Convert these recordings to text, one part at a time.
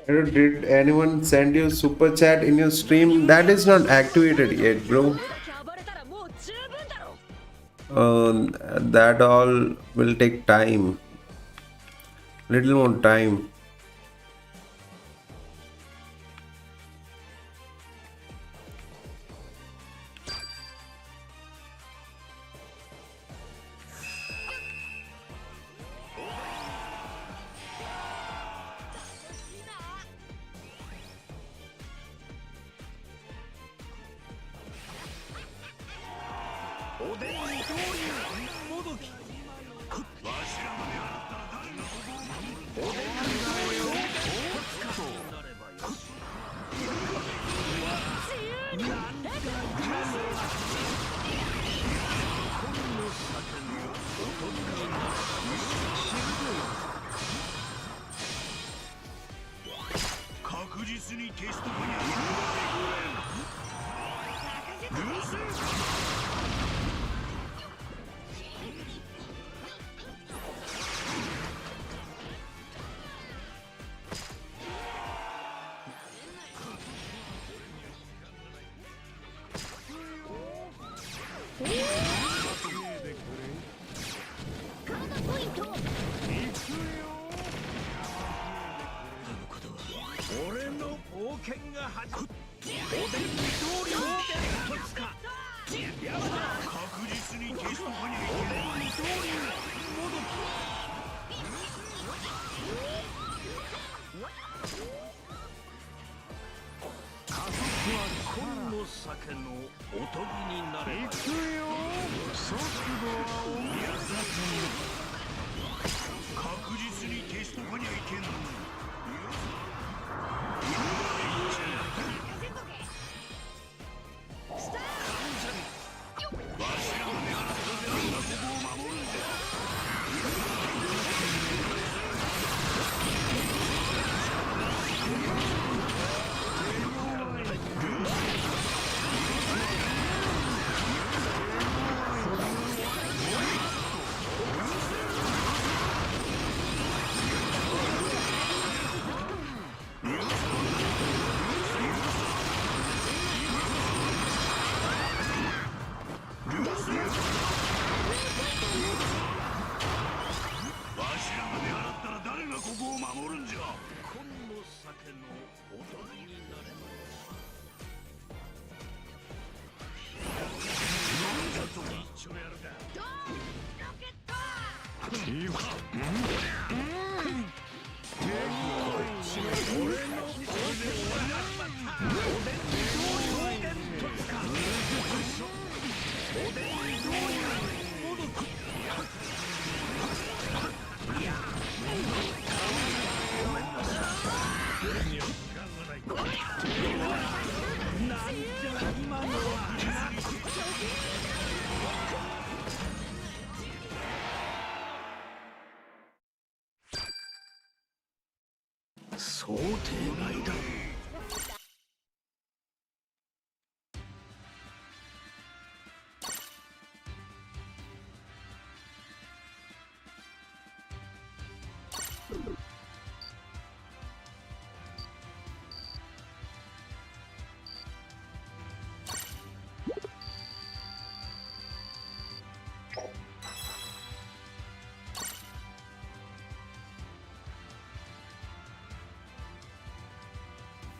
Did anyone send you super chat in your stream? That is not activated yet, bro. That all will take time. Little more time.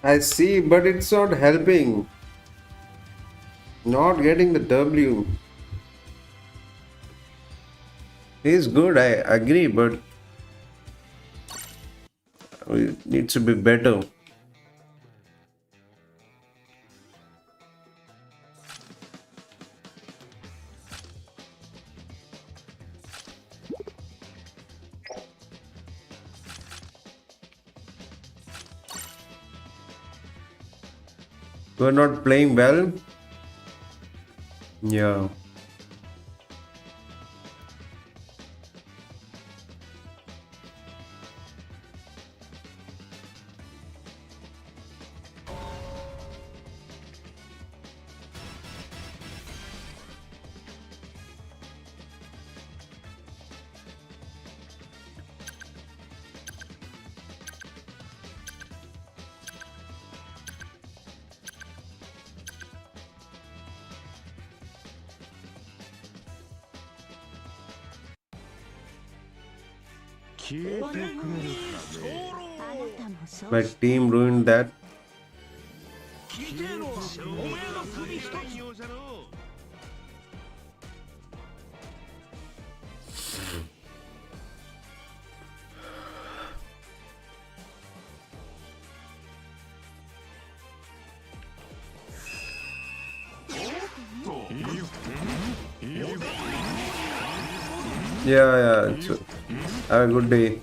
I see, but it's not helping. Not getting the W is good, I agree, but it needs to be better. We're not playing well. Yeah. My team ruined that. Yeah. Have a good day.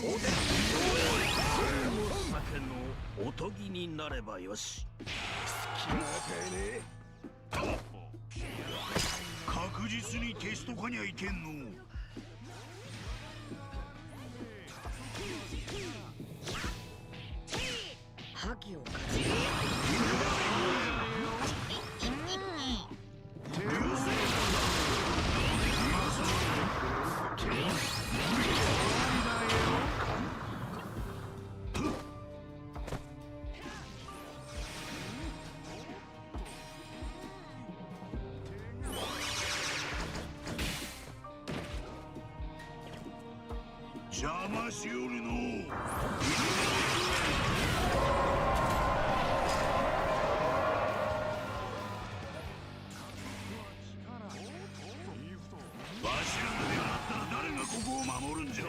酒のおとぎになればよし。確実にテスト化にはいけんの。覇気を邪魔しよるの。わしらが出なかったら誰がここを守るんじゃ。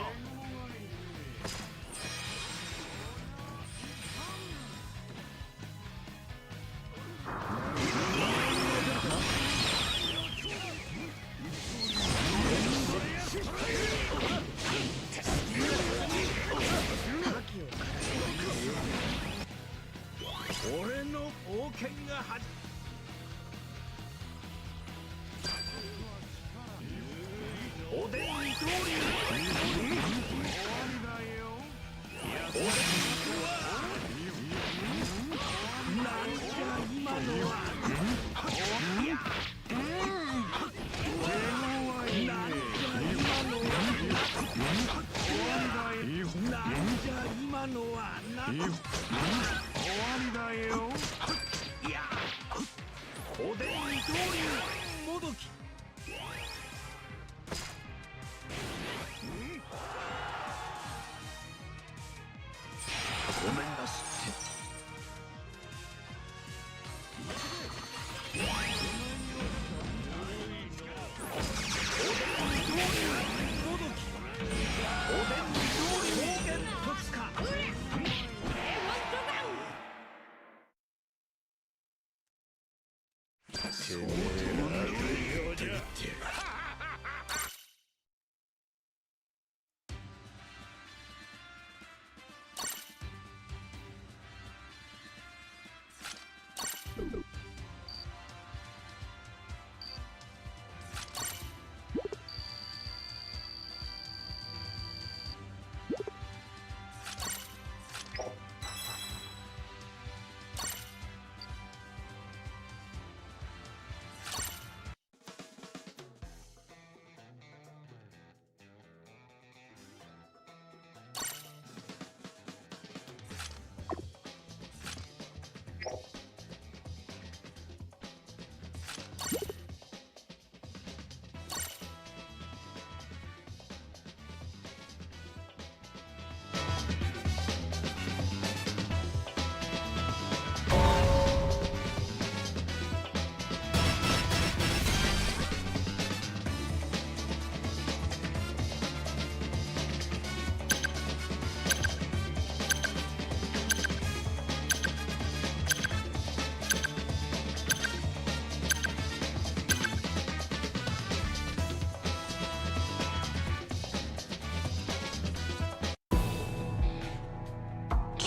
俺の冒険が始おでんに通りなんじゃ今のは。なんじゃ今のはな。終わりだよ。いや、おでんに通りもどき。ごめんなすって。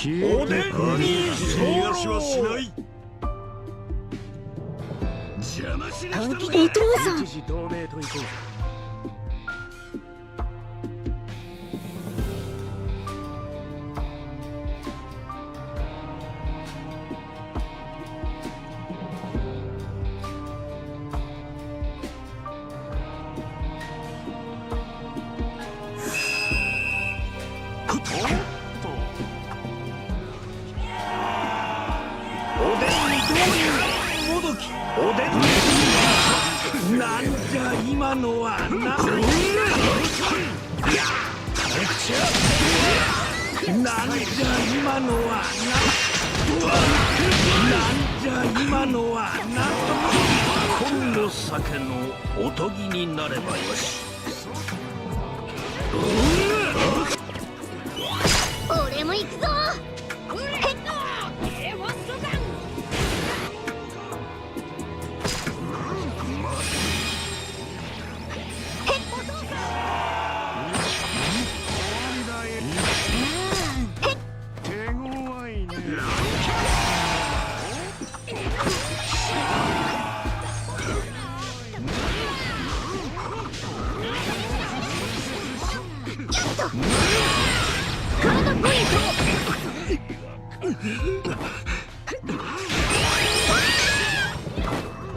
おでんに逃がしはしない。邪魔しに来たのか。本気で行くぞ。一時同盟と行こう。なんじゃ今のはな。なんじゃ今のはな。なんじゃ今のはな。今度酒のおとぎになればよし。俺も行くぞ。体ポイント。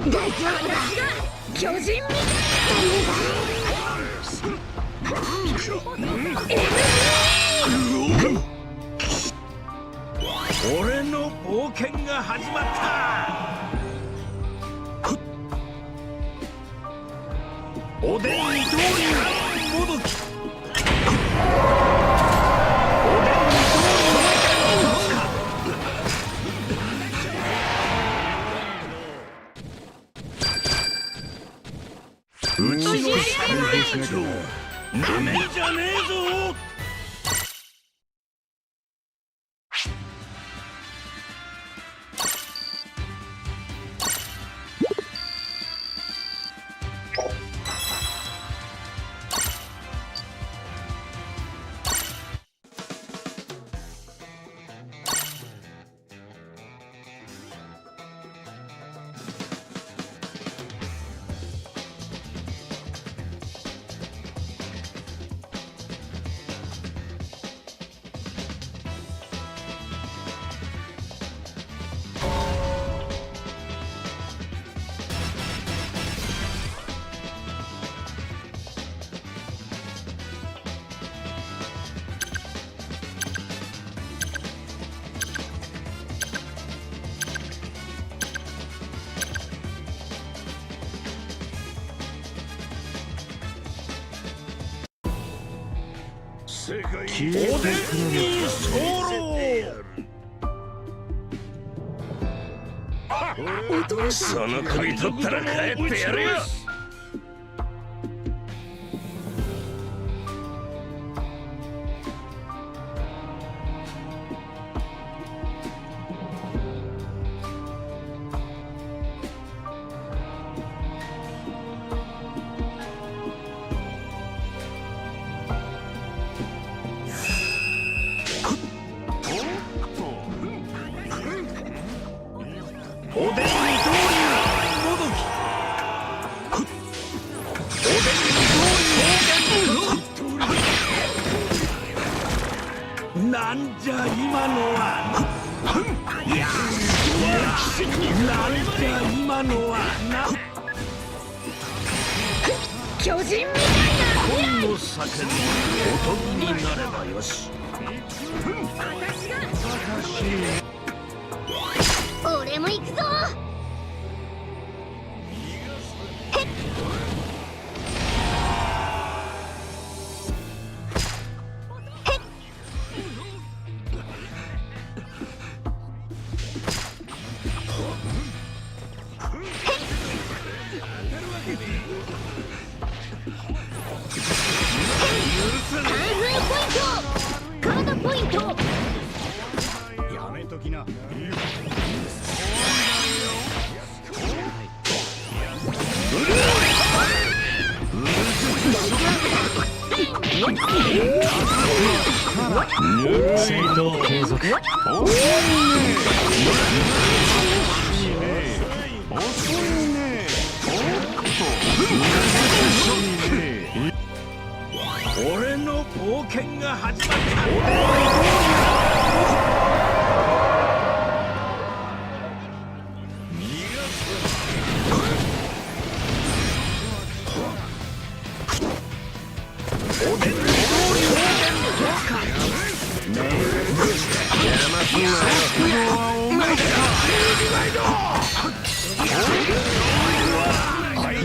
大丈夫だ。巨人みたいな。俺の冒険が始まった。おでんに通りもどき。うちの最年長なめんじゃねえぞ。世界おでんに候その首取ったら帰ってやるよ。おでんに通りもどき。おでんに通りなんじゃ今のは。いやなんじゃ今のはな。巨人みたいな。今の酒のおとぎになればよし。俺も行くぞ。体ポイント。やめときな。戦闘継続。俺の冒険が始まった。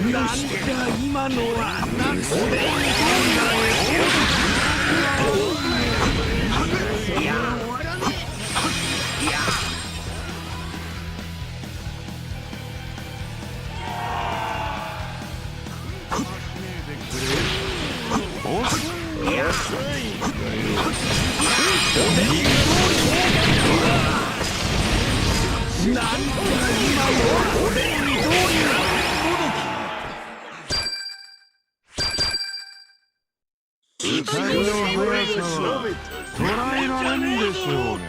なんじゃ今のは。なんおでんいや終わらねえ。いやなんじゃ今のは。おでんに通りもどき。最後の速さは捉えられんでしょうが。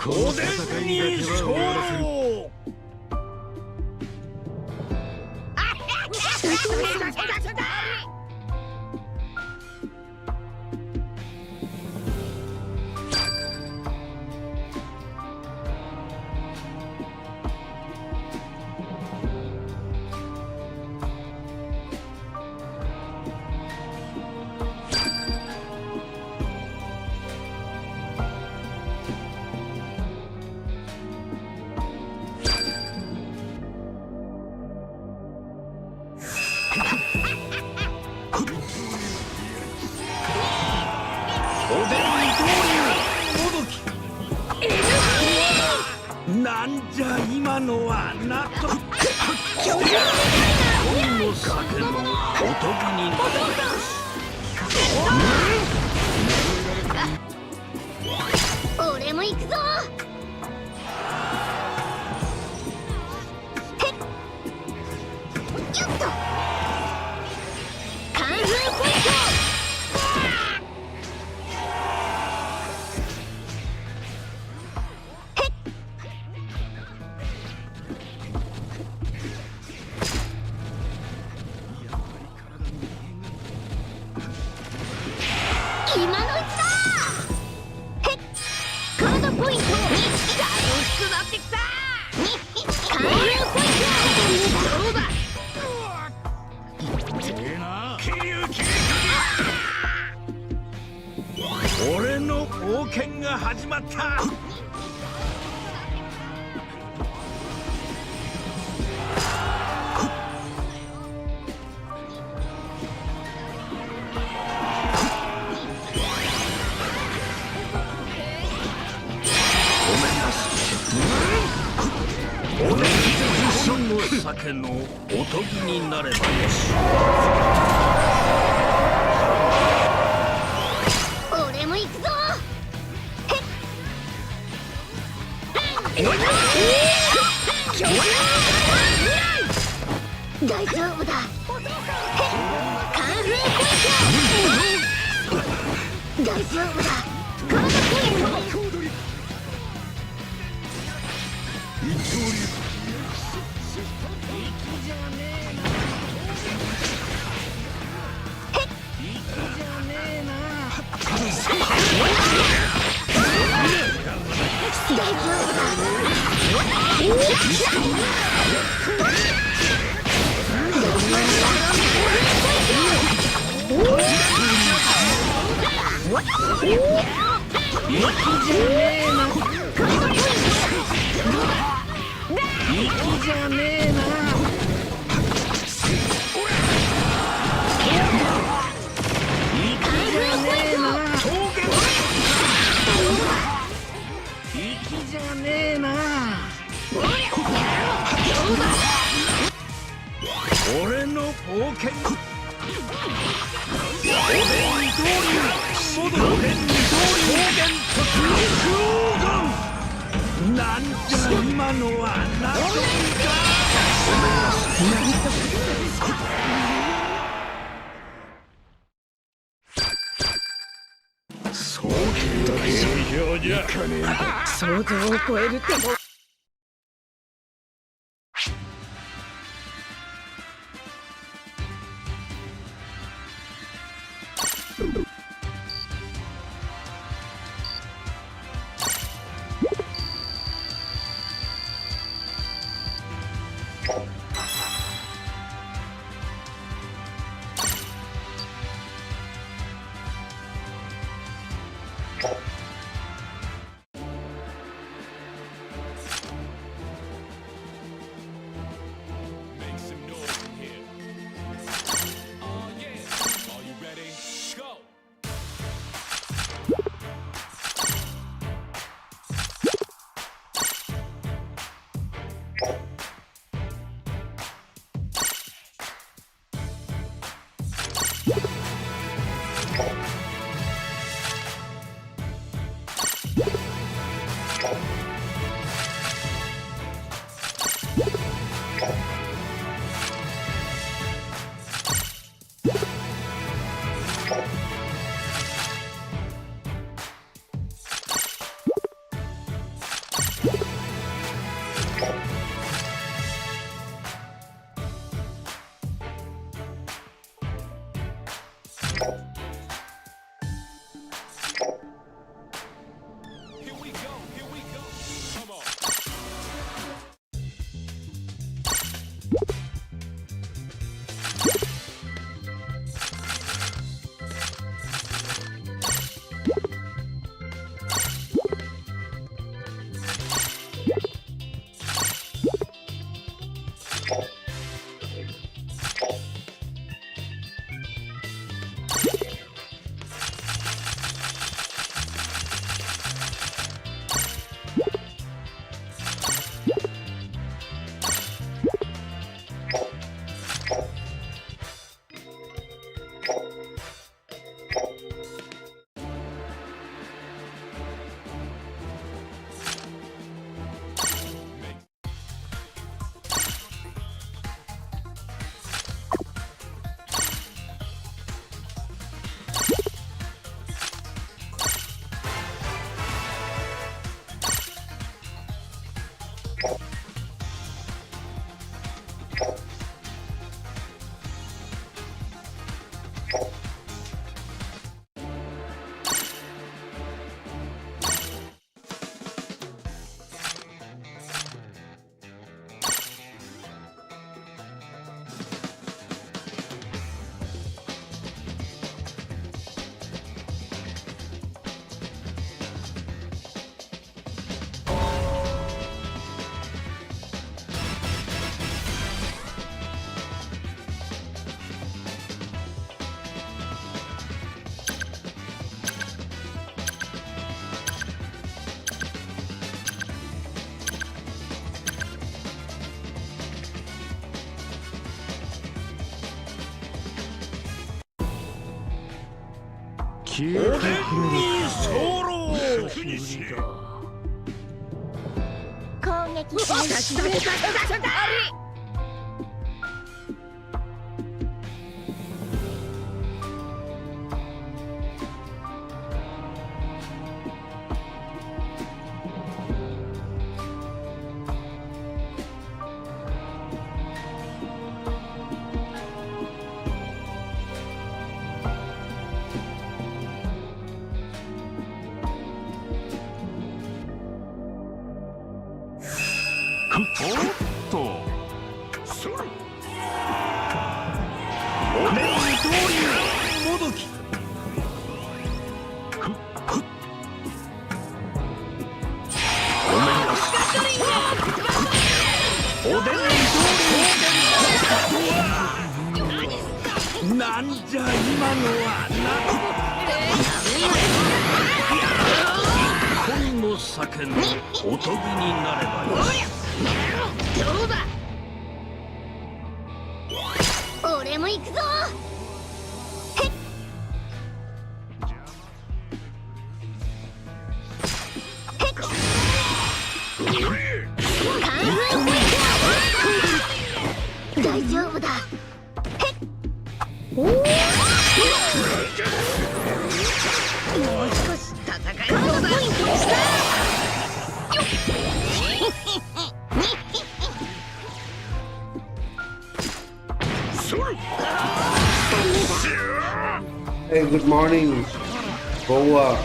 おでんに勝負。なんじゃ今のはなと本の酒のおとぎになる。俺も行くぞ。へっよっとカンフーポイント。今のうちだ。へっカードポイント。楽しくなってきた。カードポイント。そうだ。俺の冒険が始まった。酒のおとぎになればよし。俺も行くぞ。へっ大丈夫だ。カンフーポイント。大丈夫だ。カードポイント。俺の冒険。おでん二刀流。おでん二刀流。なんじゃ今のはなんだ。そうじゃ。想像を超えるっても。消えてくれるにソロ攻撃開始。おっとそれお面通りもどきお面がおでん通りなんじゃ今のは一本の酒のおとぎになればよい。どうだ。俺も行くぞ。へっ。へっ。大丈夫だ。へっ。もう少し戦えそうだ。Hey, good morning, Goa.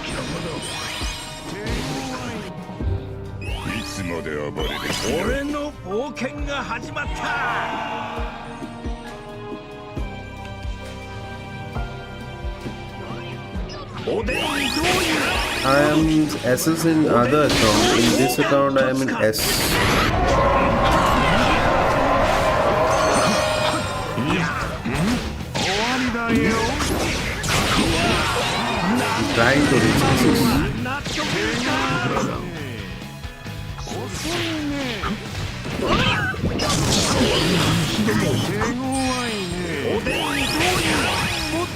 いつまで暴れる俺の冒険が始まった。おでんどういう I am SS in other account. In this account, I am in S. 終わりだよ I'm trying to reach SS. 納得した。遅いね手強いねおでんどういうもっ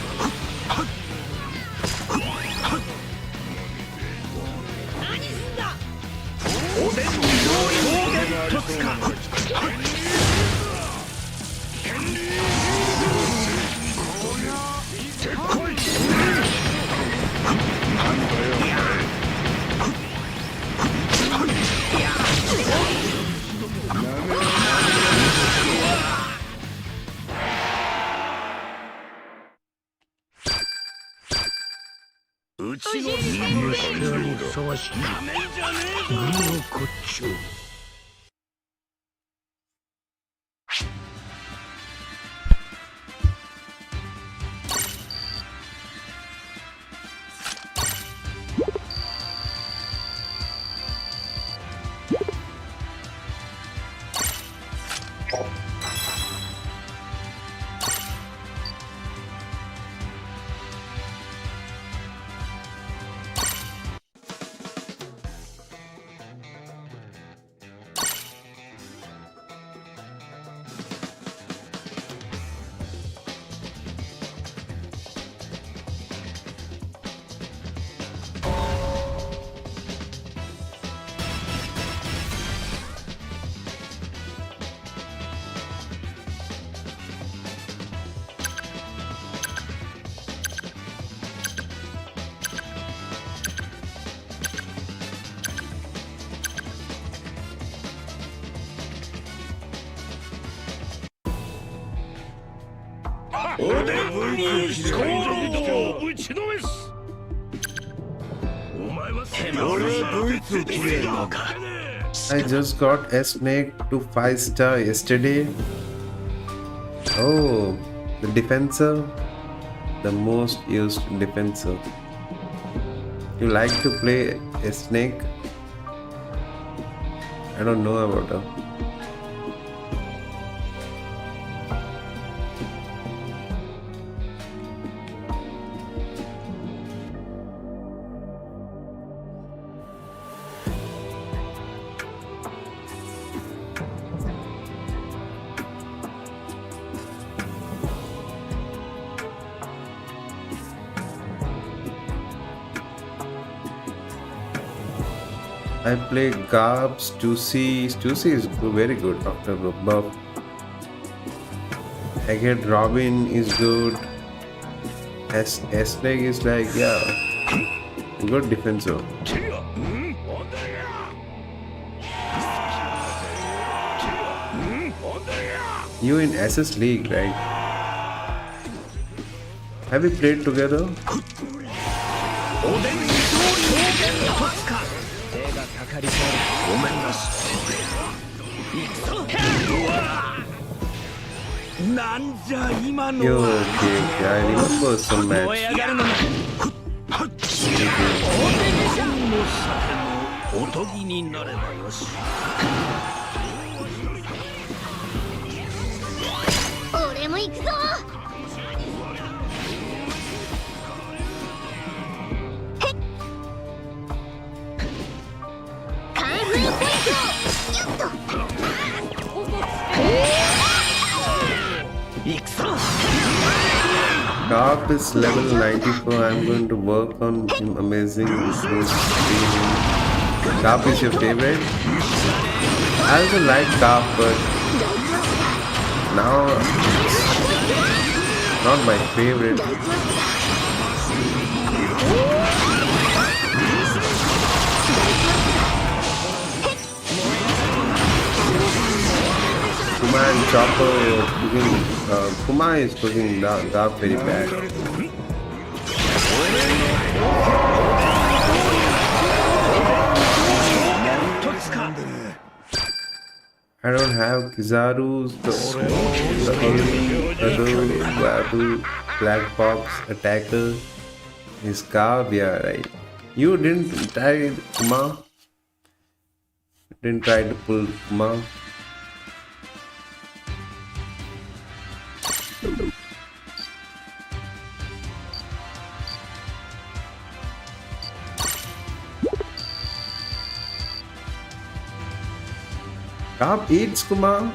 何すんだ。おでんどういう暴言突か。私のリブレイドにふさわしいなめんじゃねえぞ。グーこっちょ。おでんにスコールを打ちのめす。お前は俺はドイツを決めるのか。I just got a snake to 5-star yesterday. Oh, the defensor, the most used defensor. You like to play a snake? I don't know about her. I play Garbs, Stussy. Stussy is very good after the buff. I get Robin is good. S-Leg is like, yeah, good defensor. You in SS League, right? Have we played together? Yo, okay, I remember some match. おとぎになればよし。俺も行くぞ。カンフーポイント。よっと。行くぞ。Garp is level 94. I'm going to work on him. Amazing. Garp is your favorite? I also like Garp, but now it's not my favorite. Kuma and Chopper cooking. Kuma is cooking Garp very bad. I don't have Kizaru's, the only other viable black box attacker is Garp, yeah, right. You didn't try Kuma? Didn't try to pull Kuma? Garp eats Kuma?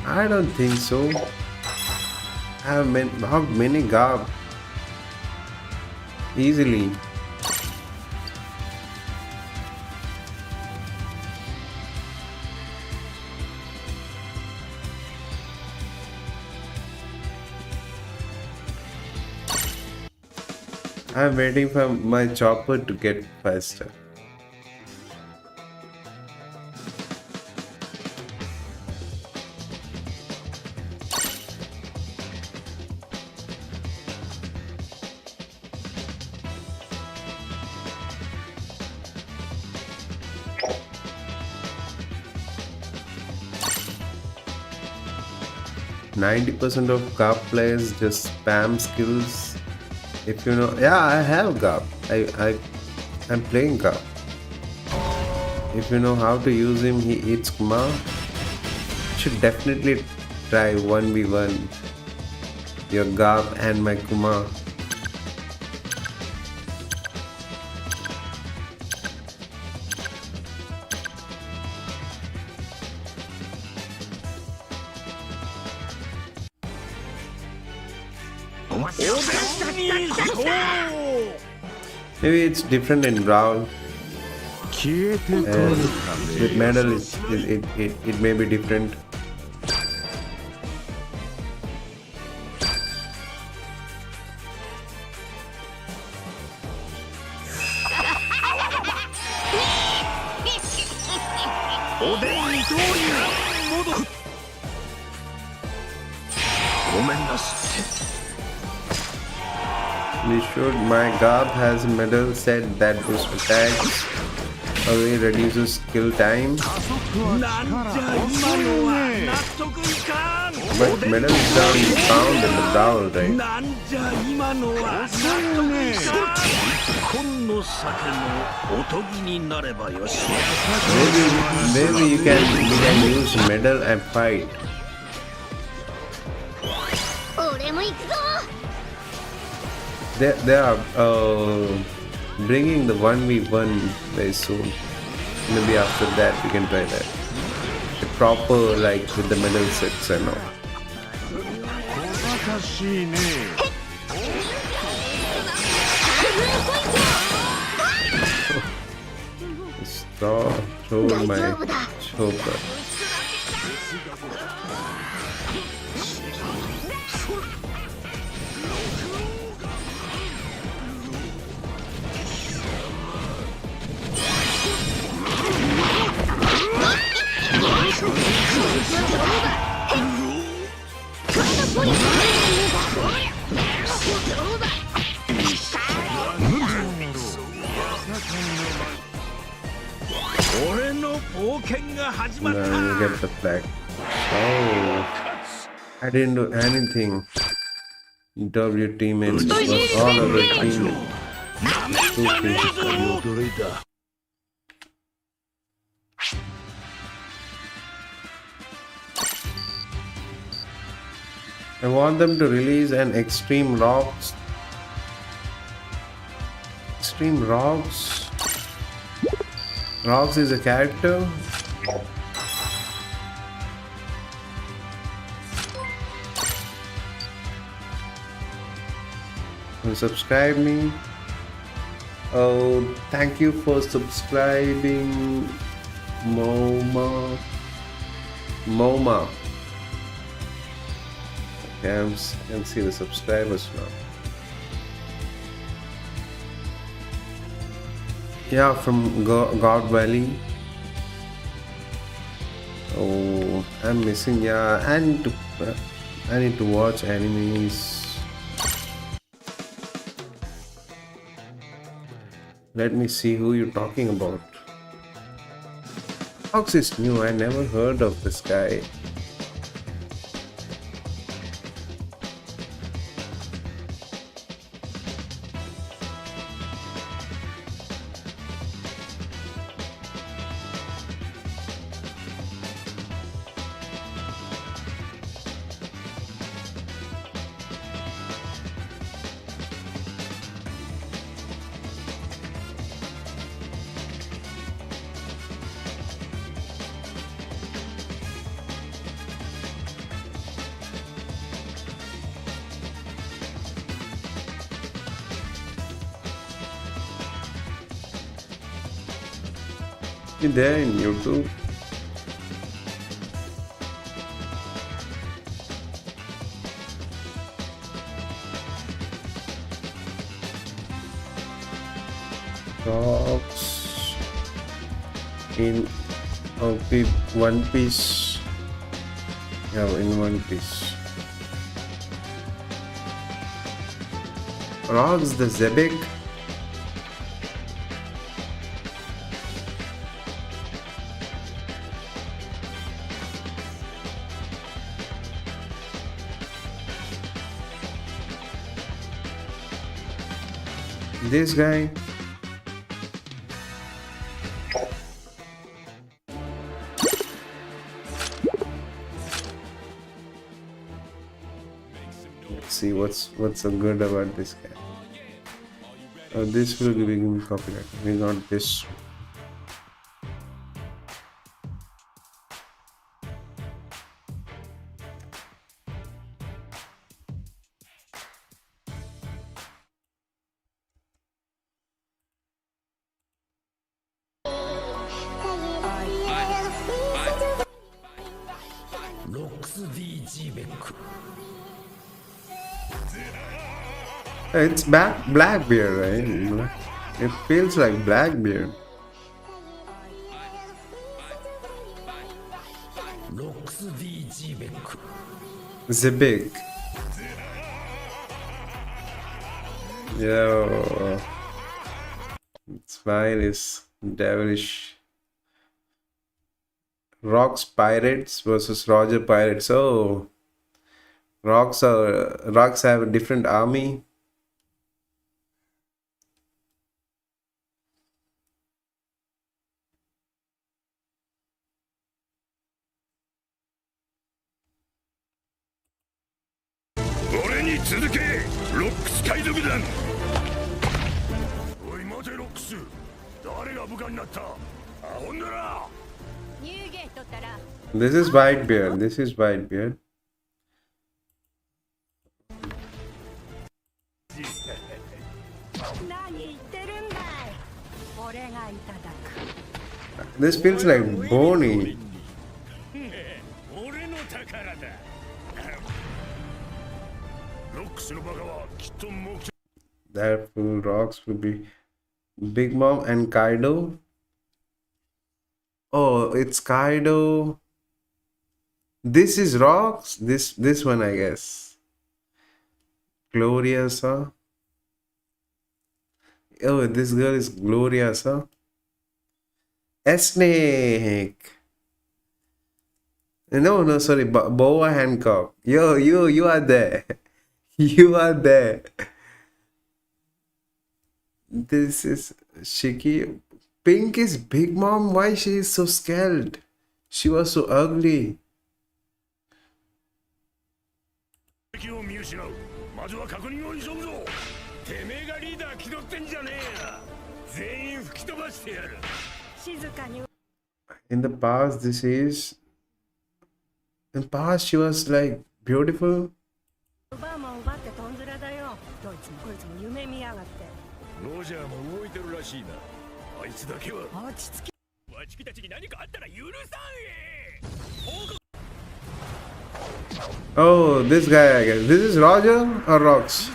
I don't think so. I have knocked many Garp easily. I'm waiting for my chopper to get faster. 90% of GAP players just spam skills. If you know, yeah, I have GAP. I'm playing GAP. If you know how to use him, he eats Kuma. Should definitely try 1v1 your GAP and my Kuma. Maybe it's different in Brawl. And with medal, it may be different. We should. My Garb has a medal set that boosts attacks, away reduces skill time. But medal is down found in the Brawl, right? Maybe we can use medal and fight. They are bringing the 1v1 very soon. Maybe after that we can try that. A proper, like with the medal sets and all. Throw my choker. Now you get the flag. Oh, I didn't do anything. W teammates was all of the teammates. I want them to release an Extreme Rocks. Extreme Rocks. Rocks is a character. Subscribe me. Oh, thank you for subscribing, Moma. Okay, I can see the subscribers now. Yeah, from God Valley. Oh, I'm missing. Yeah, I need to watch animes. Let me see who you're talking about. Fox is new. I never heard of this guy. There in YouTube. Talks in One Piece. Yeah, in One Piece. Rocks the Zebek. This guy. Let's see what's so good about this guy. Oh, this will give him copyright. We got this. It's Blackbeard, right? It feels like Blackbeard. Zebig. Yo. Smile is devilish. Rocks Pirates versus Roger Pirates. Oh. Rocks have a different army. This is Whitebeard. This is Whitebeard. This feels like bony. That full rocks will be Big Mom and Kaido. Oh, it's Kaido. This is rocks. This one, I guess. Gloriosa. Oh, this girl is Gloriosa. Snake. No, sorry. Boa Hancock. Yo, you are there. You are there. This is Shiki. Pink is Big Mom. Why she is so scared? She was so ugly. In the past, in the past she was like beautiful. Oh, this guy, I guess. This is Roger or Rocks?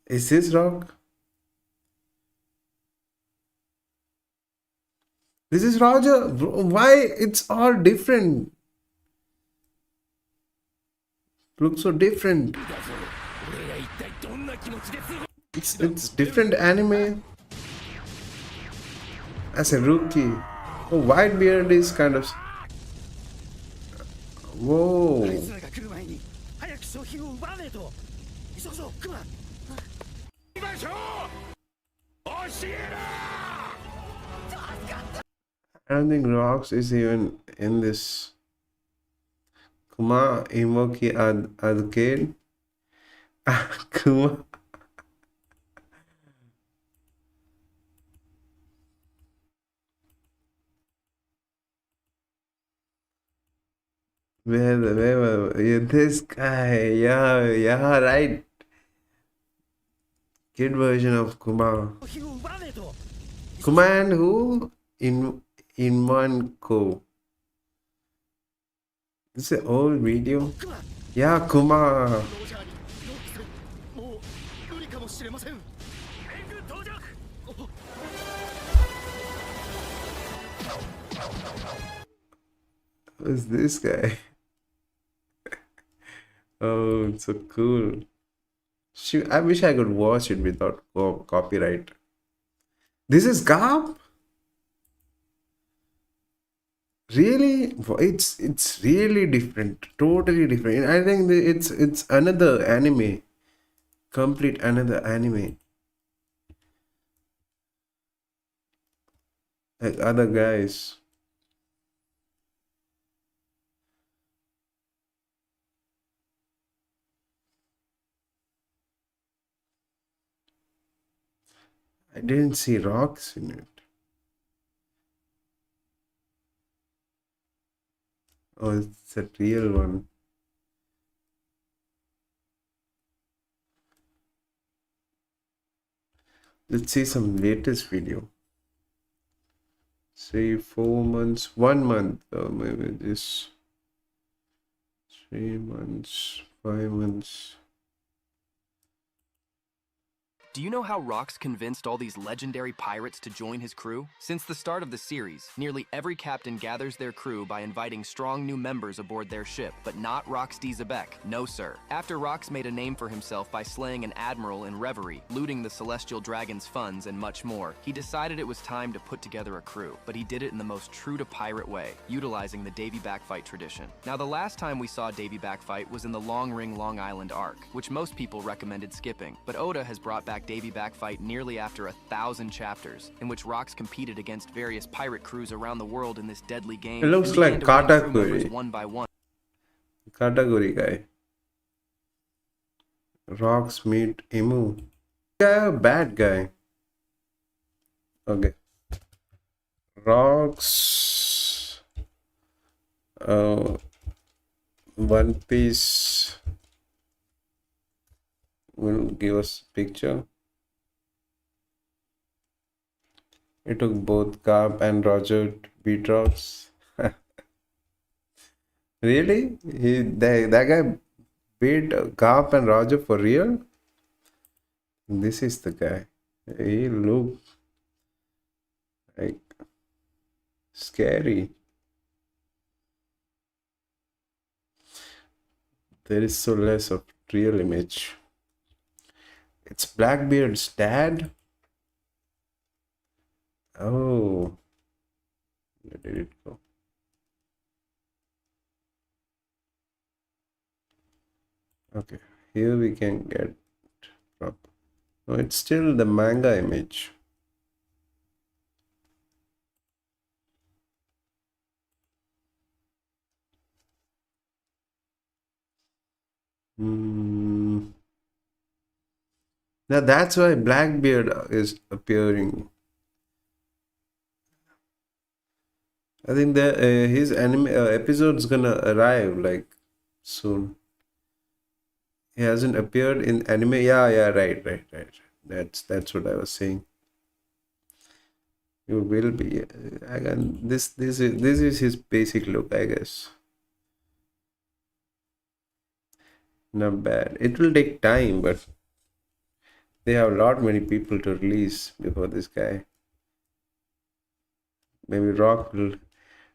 Is this Rock? This is Roger. Why it's all different? Looks so different. It's different anime. As a rookie. Oh, Whitebeard is kind of. Whoa. I don't think Rocks is even in this. Kuma Imoki Arcade. Kuma. Where yeah, this guy? Yeah, right. Kid version of Kuma. Kuma and who? In one co. This is an old video. Yeah, Kuma. Who's this guy? Oh, it's so cool. I wish I could watch it without copyright. This is Garp? Really? It's really different. Totally different. I think it's another anime. complete another anime. Like other guys. I didn't see rocks in it. Oh, it's a real one. Let's see some latest video. Say 4 months, 1 month. Maybe this 3 months, 5 months. Do you know how Rox convinced all these legendary pirates to join his crew? Since the start of the series, nearly every captain gathers their crew by inviting strong new members aboard their ship, but not Rox D. Zebek. No, sir. After Rox made a name for himself by slaying an admiral in Reverie, looting the Celestial Dragon's funds, and much more, he decided it was time to put together a crew, but he did it in the most true-to-pirate way, utilizing the Davy Backfight tradition. Now, the last time we saw Davy Backfight was in the Long Ring Long Island arc, which most people recommended skipping, but Oda has brought back Davy Backfight nearly after 1,000 chapters, in which Rox competed against various pirate crews around the world in this deadly game. It looks like Katakuri. One by one. Katakuri guy. Rocks meet Emu. Yeah, bad guy. Okay. Rocks. One Piece will give us picture. It took both Carp and Roger to beat Rocks. Really? That guy beat Carp and Roger for real? This is the guy. He looks like scary. There is so less of real image. It's Blackbeard's dad? Oh, where did it go? Okay, here we can get prop. No, it's still the manga image. Now that's why Blackbeard is appearing. I think the his anime episode's gonna arrive like soon. He hasn't appeared in anime. Yeah, right. That's what I was saying. You will be. Again, this is his basic look, I guess. Not bad. It will take time, but they have a lot many people to release before this guy. Maybe Rock will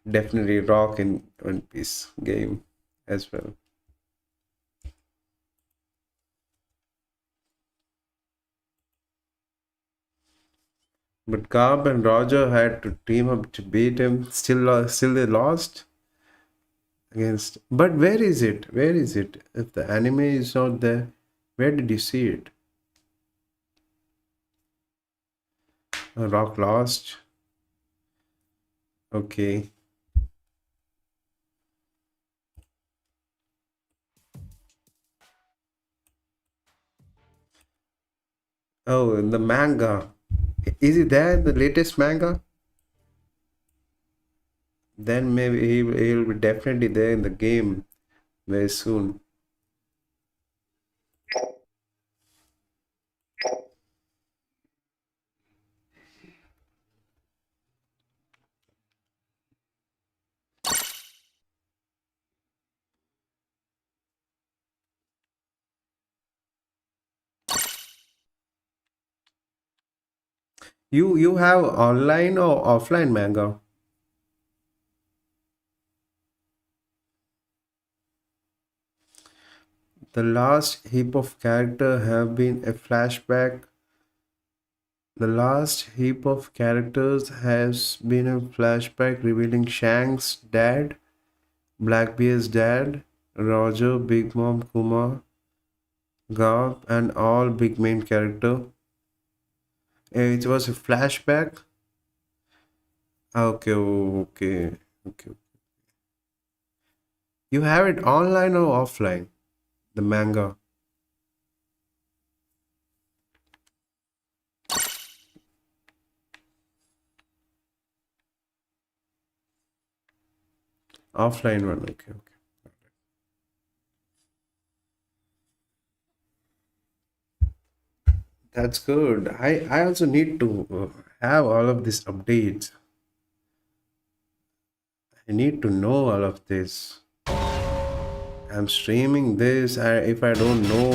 definitely rock in One Piece game as well. But Carp and Roger had to team up to beat him. Still they lost against. But where is it? Where is it? If the anime is not there, where did you see it? Rock lost. Okay. Oh, in the manga. Is it there in the latest manga? Then maybe he'll be definitely there in the game very soon. You have online or offline manga? The last heap of character have been a flashback. The last heap of characters has been a flashback revealing Shank's dad, Blackbeard's dad, Roger, Big Mom, Kumar. Garb and all big main character. It was a flashback. Okay, okay. You have it online or offline? The manga. Offline one. Okay. That's good. I also need to have all of these updates. I need to know all of this. I'm streaming this. If I don't know,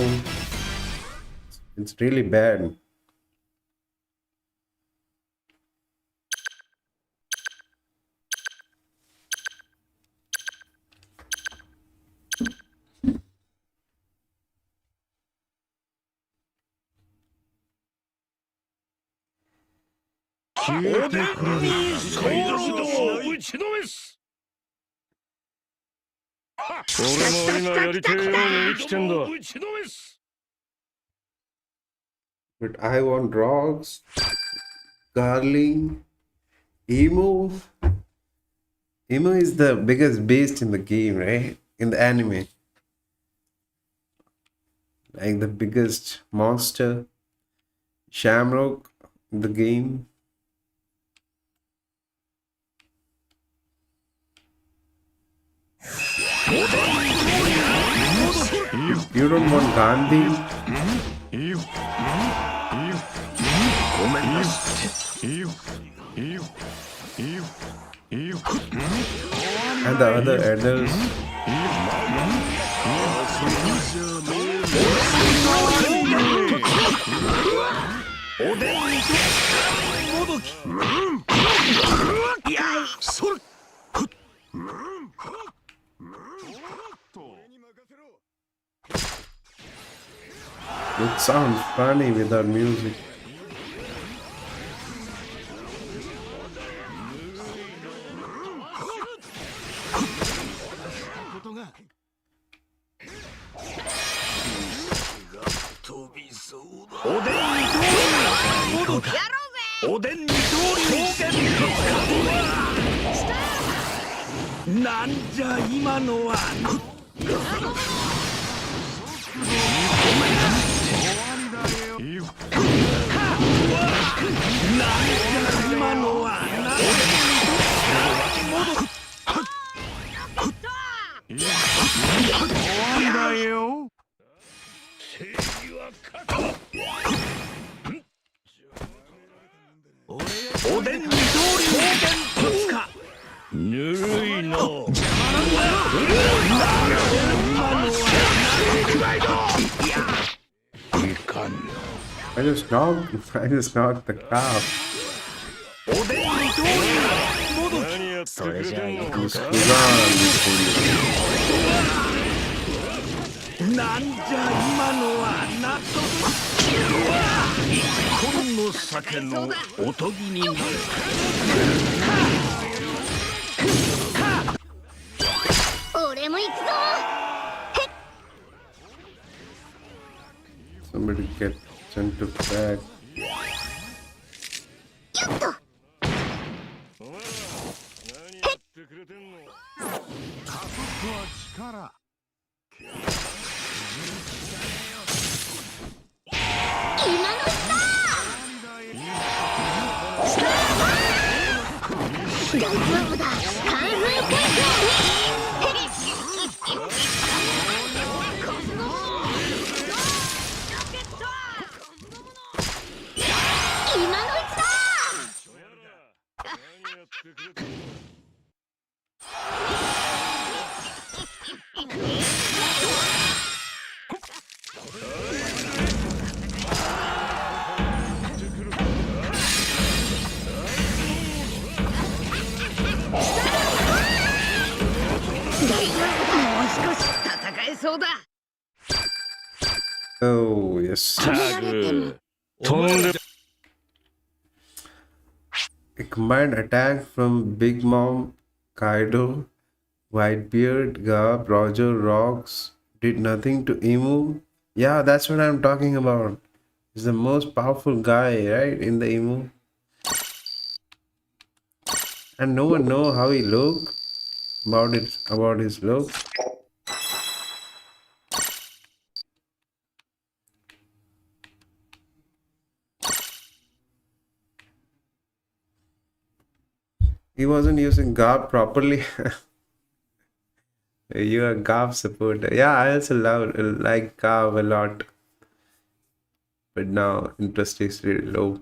it's really bad. But I want rocks, Garling, Emu. Emu is the biggest beast in the game, right? In the anime. Like the biggest monster. Shamrock in the game. You don't want Gandhi? And the other adults. It sounds funny without music. I just knocked the cow. Somebody get sent to back. Oh, yes. A combined attack from Big Mom, Kaido, Whitebeard, Garb, Roger, Rocks did nothing to Emu. Yeah, that's what I'm talking about. He's the most powerful guy, right, in the emu. And no one know how he look about his look. He wasn't using garb properly. You're a garb supporter. Yeah, I also like garb a lot, but now interest is really low.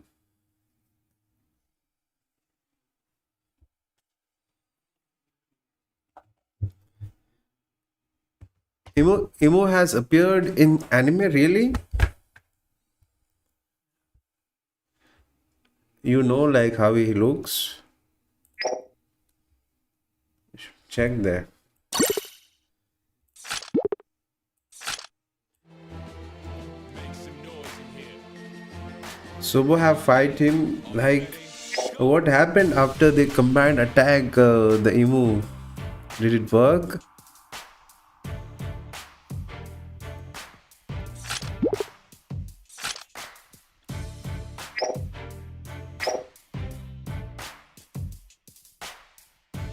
Emo has appeared in anime, really? You know, like how he looks. Check there. Sobo have fight him like what happened after the combined attack the Emu? Did it work?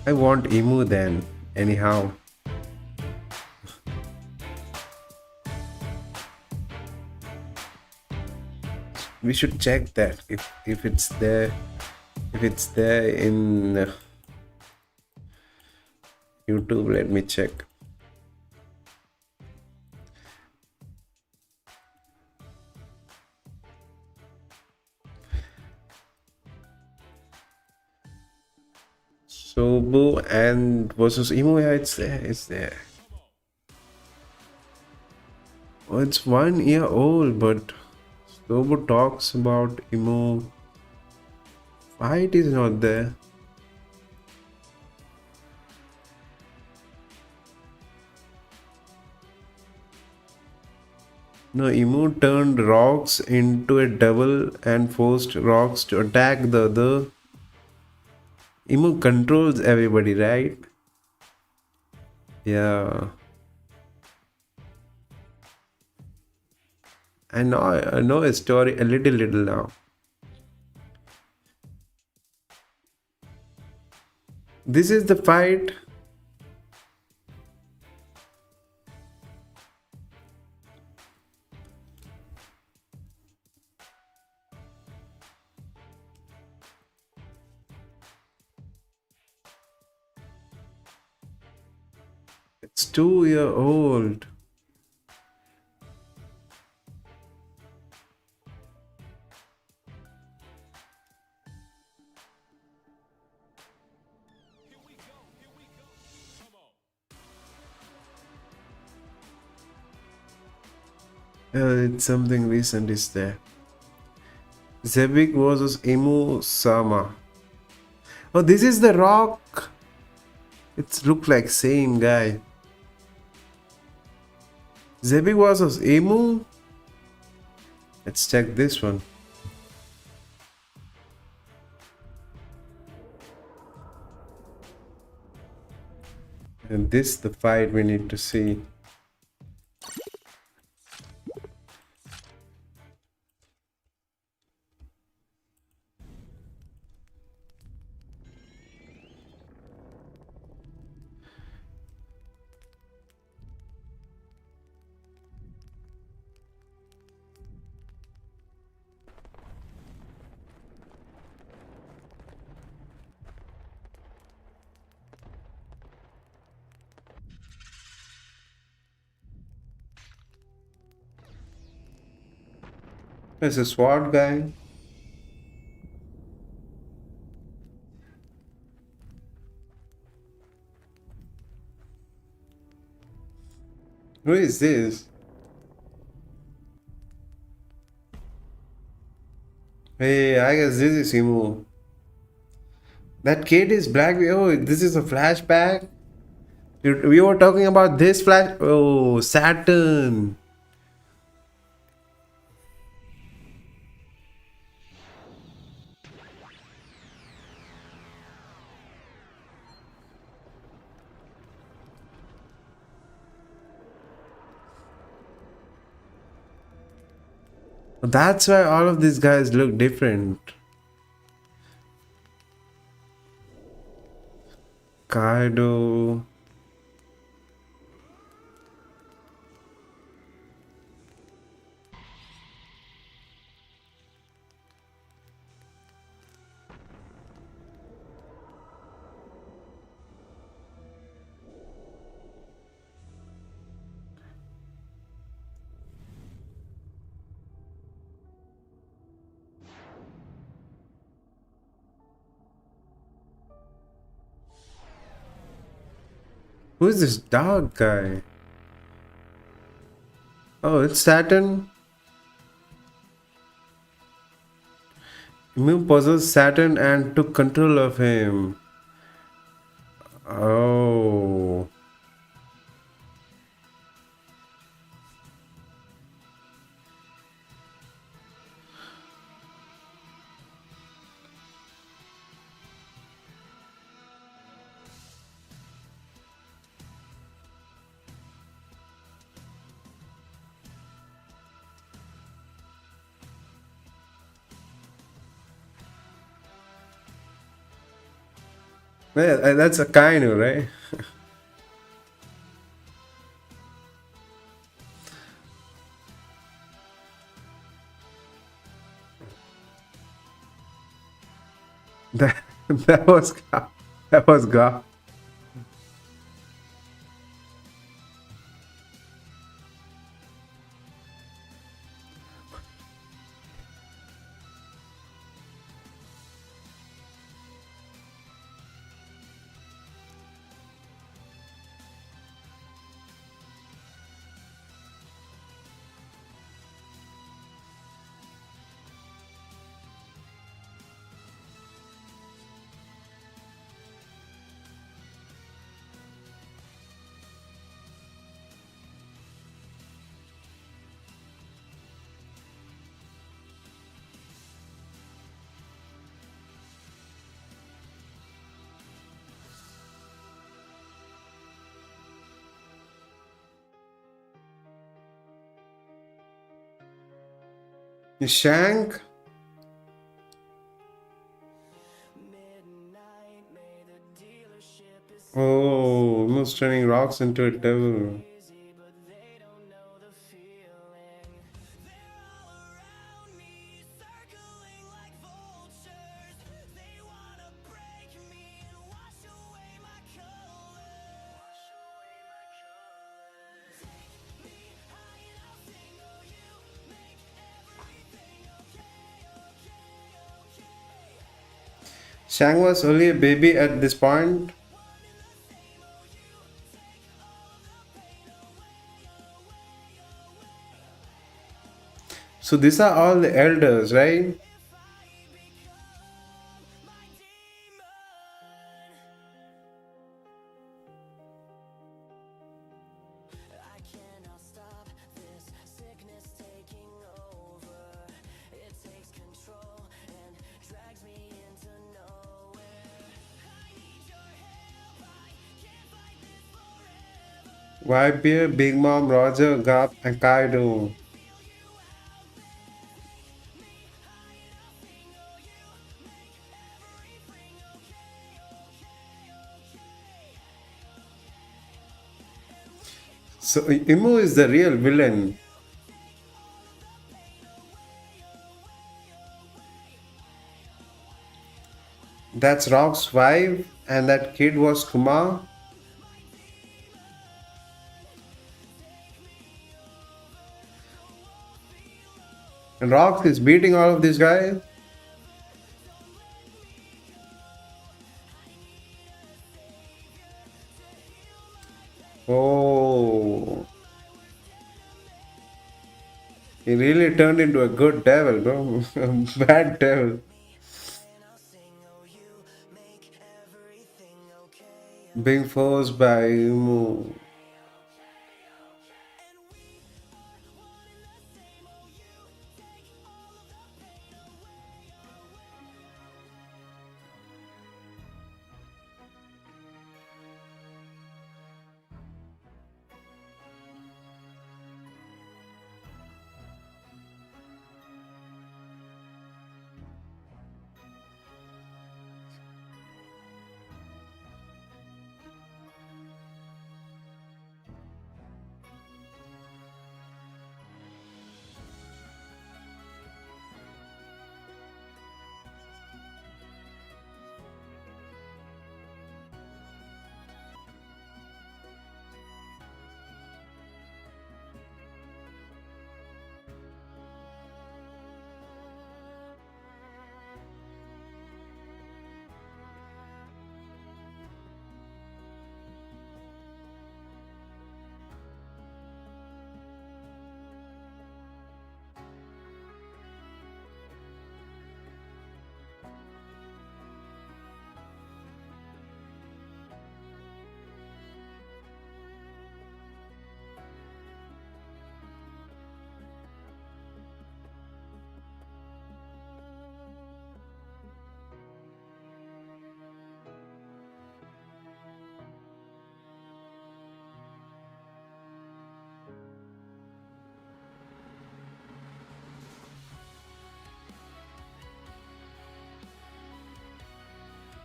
I want Emu then, anyhow. We should check that if it's there, if it's there in YouTube. Let me check. Sobo and versus Emu. Yeah, it's there. It's there. Oh, it's 1 year old, but Sobo talks about Emu. Fight is not there. No, Emu turned rocks into a devil and forced rocks to attack the other. Emu controls everybody, right? Yeah. I know a story a little now. This is the fight. It's 2 year old. It's something recent is there. Zebik versus Emu Sama. Oh, this is the rock. It's look like same guy. Zebik versus Emu. Let's check this one. And this the fight we need to see. There's a sword guy. Who is this? Hey, I guess this is Emu. That kid is black. Oh, this is a flashback. We were talking about this flash. Oh, Saturn. That's why all of these guys look different. Kaido. Who's this dog guy? Oh, it's Saturn. Mu possessed Saturn and took control of him. Oh. Yeah, that's a Kainu, right? That that was that was God. Shank? Oh, almost turning rocks into a devil. Shang was only a baby at this point. So these are all the elders, right? Whitebeard, Big Mom, Roger, Garp, and Kaido. So Imu is the real villain. That's Rock's wife, and that kid was Kumar. And Rock is beating all of these guys. Oh, he really turned into a good devil, bro. A bad devil. Being forced by Imu.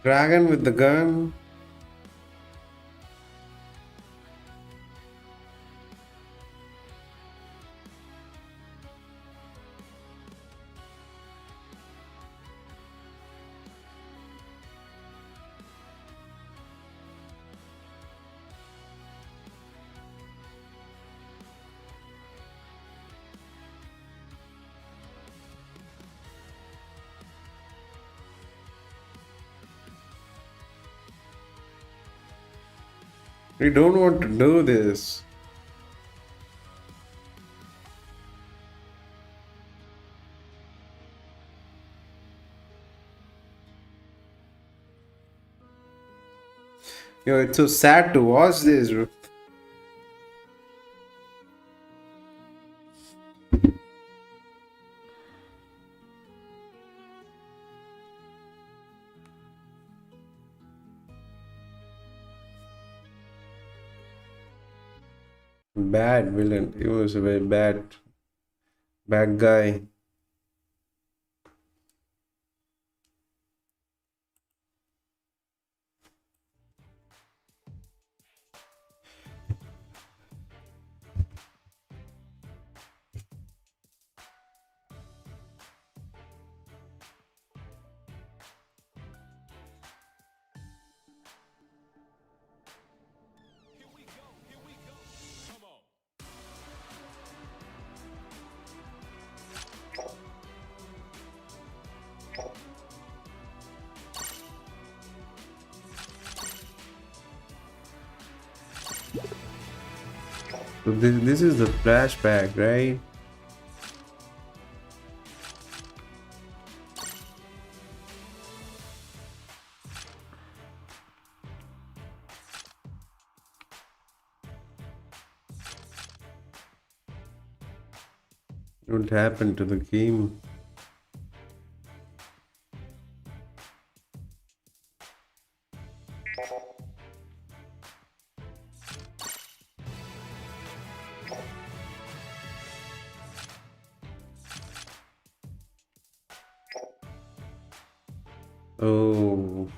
Dragon with the gun. We don't want to do this. Yo, it's so sad to watch this. Bad villain. He was a very bad guy. So this is the flashback, right? What happened to the game? Oh,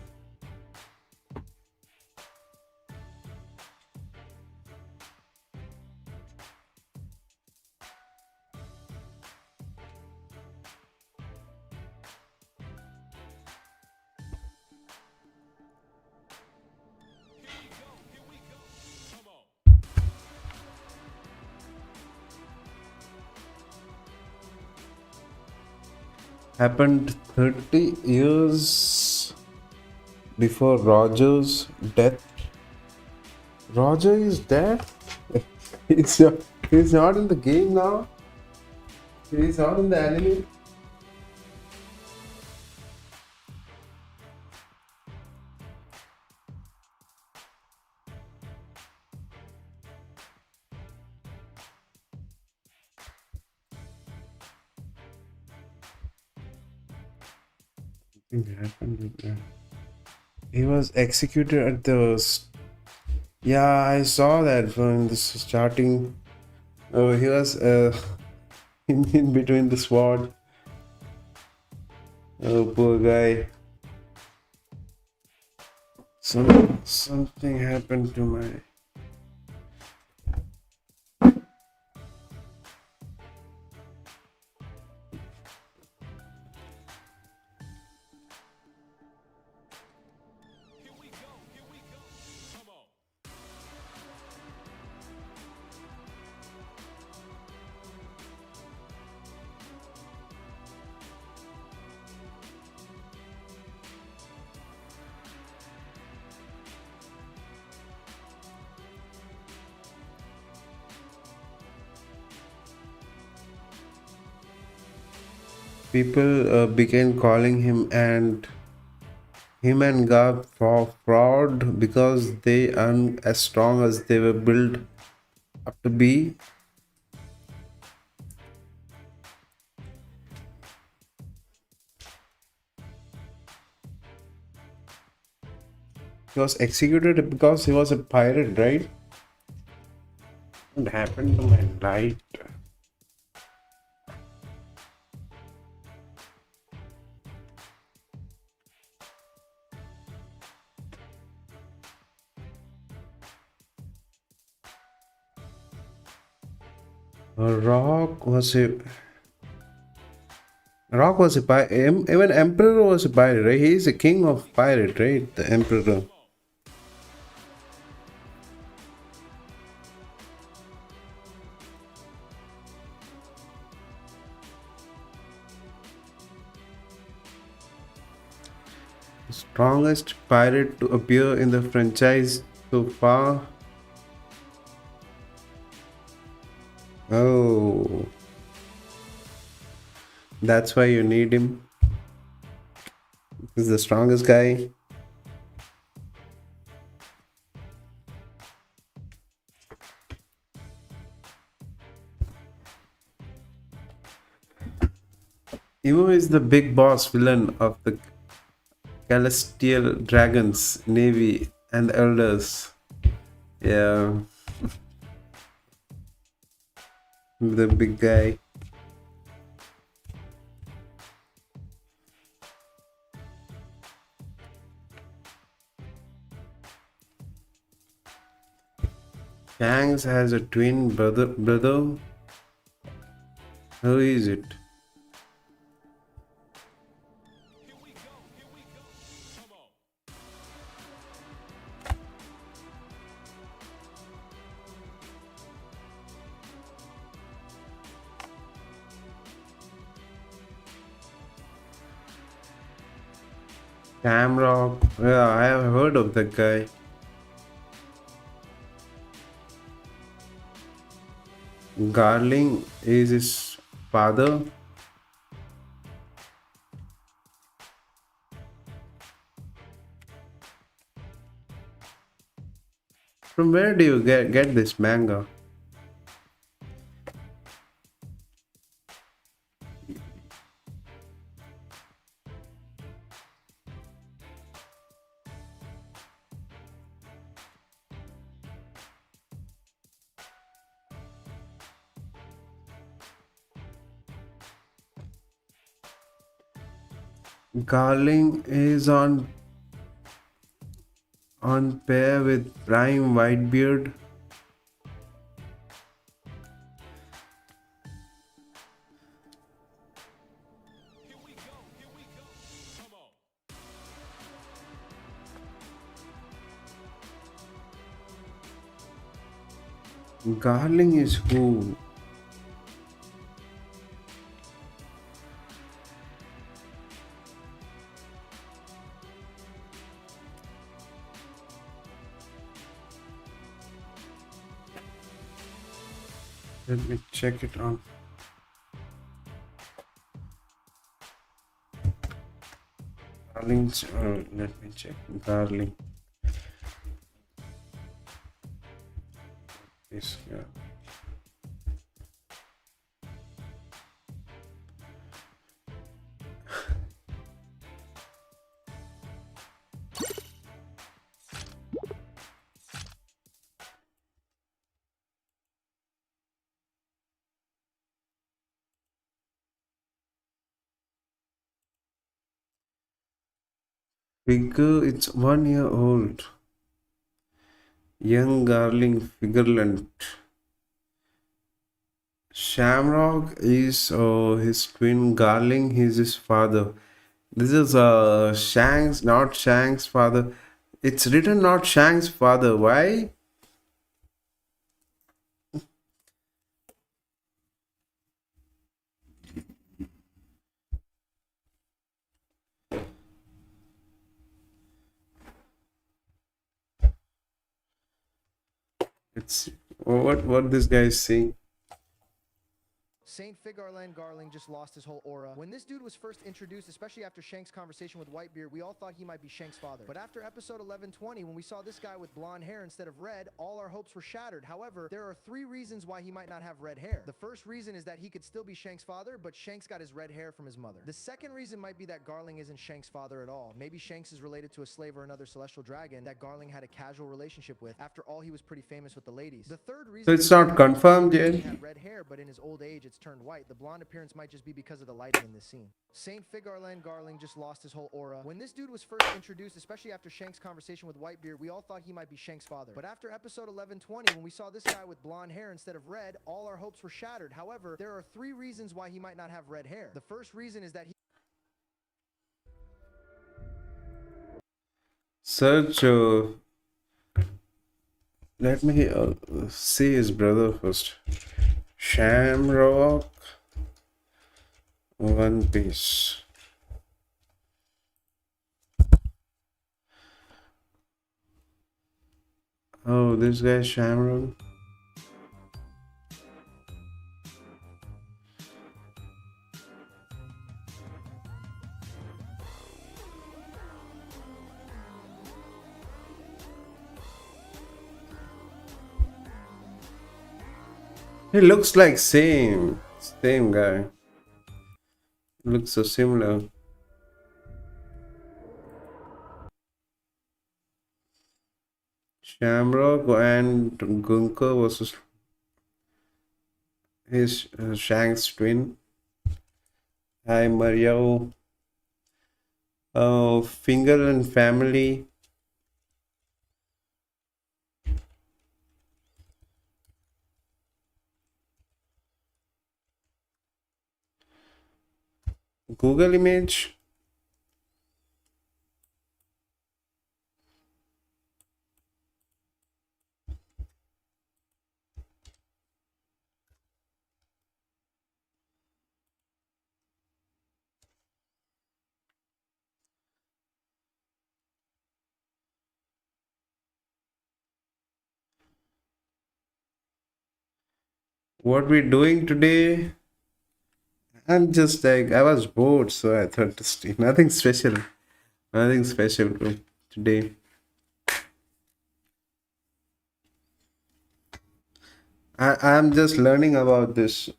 happened 30 years before Roger's death. Roger is dead? He's not, he's not in the game now? He's not in the anime? Something happened with that. He was executed at yeah, I saw that from the starting. Oh, he was in between the sword. Oh, poor guy. Something happened to my. People began calling him and Gab for fraud because they aren't as strong as they were built up to be. He was executed because he was a pirate, right? What happened to my light? Rock was a Rock was a pirate. Even Emperor was a pirate, right? He is a king of pirate, right? The Emperor. Strongest pirate to appear in the franchise so far. Oh, that's why you need him. He's the strongest guy. Emo is the big boss villain of the Celestial Dragons, Navy, and the Elders. Yeah, the big guy. Shanks has a twin brother. Who is it? Shamrock. Yeah, I have heard of that guy. Garling is his father. From where do you get this manga? Garling is on pair with Prime Whitebeard. Garling is who? Let me check it on. Garling's. Let me check. Garling. This yeah. Figure, it's 1 year old. Young Garling Figureland. Shamrock is his twin. Garling is his father. This is Shanks, not Shanks' father. It's written not Shanks' father. Why? It's what this guy is saying. Saint Figarland Garling just lost his whole aura. When this dude was first introduced, especially after Shank's conversation with Whitebeard, we all thought he might be Shank's father. But after episode 1120, when we saw this guy with blonde hair instead of red, all our hopes were shattered. However, there are 3 reasons why he might not have red hair. The first reason is that he could still be Shank's father, but Shanks got his red hair from his mother. The second reason might be that Garling isn't Shank's father at all. Maybe Shanks is related to a slave or another celestial dragon that Garling had a casual relationship with. After all, he was pretty famous with the ladies. The third reason So it's not confirmed yet. he had red hair, but in his old age, it's turned white. The blonde appearance might just be because of the lighting in this scene. Saint Figarland Garling just lost his whole aura. When this dude was first introduced, especially after Shank's conversation with Whitebeard, we all thought he might be Shank's father. But after episode 1120, when we saw this guy with blonde hair instead of red, all our hopes were shattered. However, there are 3 reasons why he might not have red hair. The first reason is that he Search. Let me see his brother first. Shamrock. One Piece. Oh, this guy's Shamrock. He looks like same guy. Looks so similar. Shamrock and Gunka versus his Shank's twin. Hi Mario. Finger and family. Google image. What we doing today? I'm just like, I was bored, so I thought to stream. Nothing special. Nothing special today. I'm just learning about this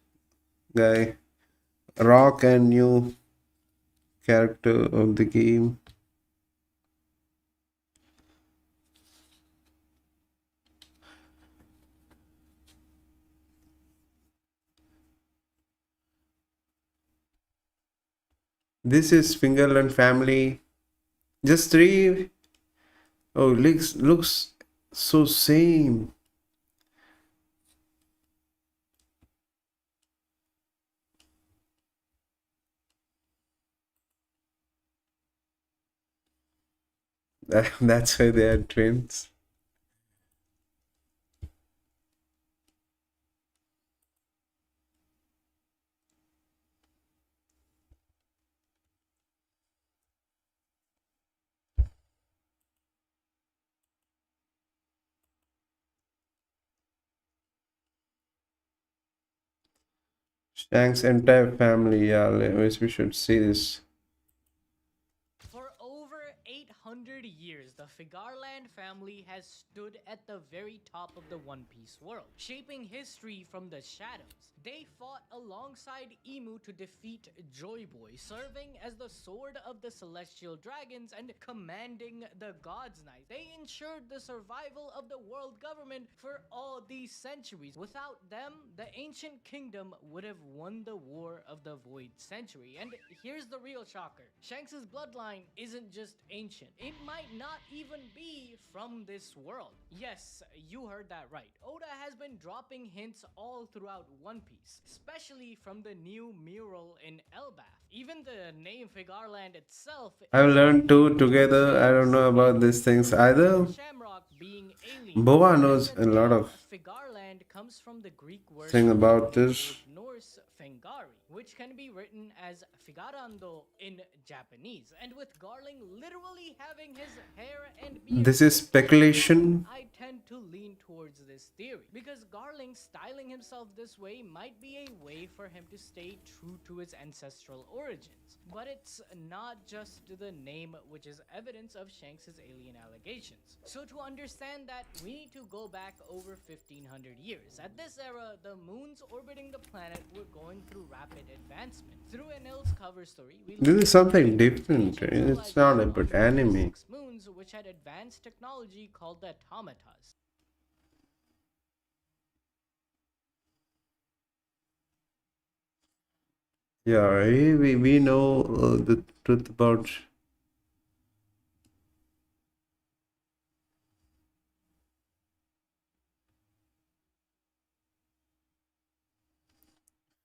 guy. Rock and new character of the game. This is Fingerland family. Just 3. Oh, looks so same. That's why they are twins. Shank's entire family. Yeah, we should see this. For over 800 years, the Figarland family has stood at the very top of the One Piece world, shaping history from the shadows. They fought alongside Emu to defeat Joy Boy, serving as the sword of the Celestial Dragons and commanding the God's Knight. They ensured the survival of the world government for all these centuries. Without them, the ancient kingdom would have won the War of the Void Century. And here's the real shocker. Shanks' bloodline isn't just ancient. It might not even be from this world. Yes, you heard that right. Oda has been dropping hints all throughout One Piece, especially from the new mural in Elbaf. Even the name Figarland itself. I've learned 2 together. I don't know about these things either. Shamrock being alien. Boa knows a lot of Figarland comes from the Greek word thing about this. Norse Fengari, which can be written as Figarando in Japanese, and with Garling literally having his hair and beard. This is speculation. I tend to lean towards this theory because Garling styling himself this way might be a way for him to stay true to his ancestral origins. But it's not just the name which is evidence of Shanks' alien allegations. So to understand that, we need to go back over 1500 years. At this era, the moons orbiting the planet were going through rapid advancement. Through Enel's cover story, we This is something different. It's not about anime. 6 moons which had advanced technology called the automatas. Yeah, we know the truth about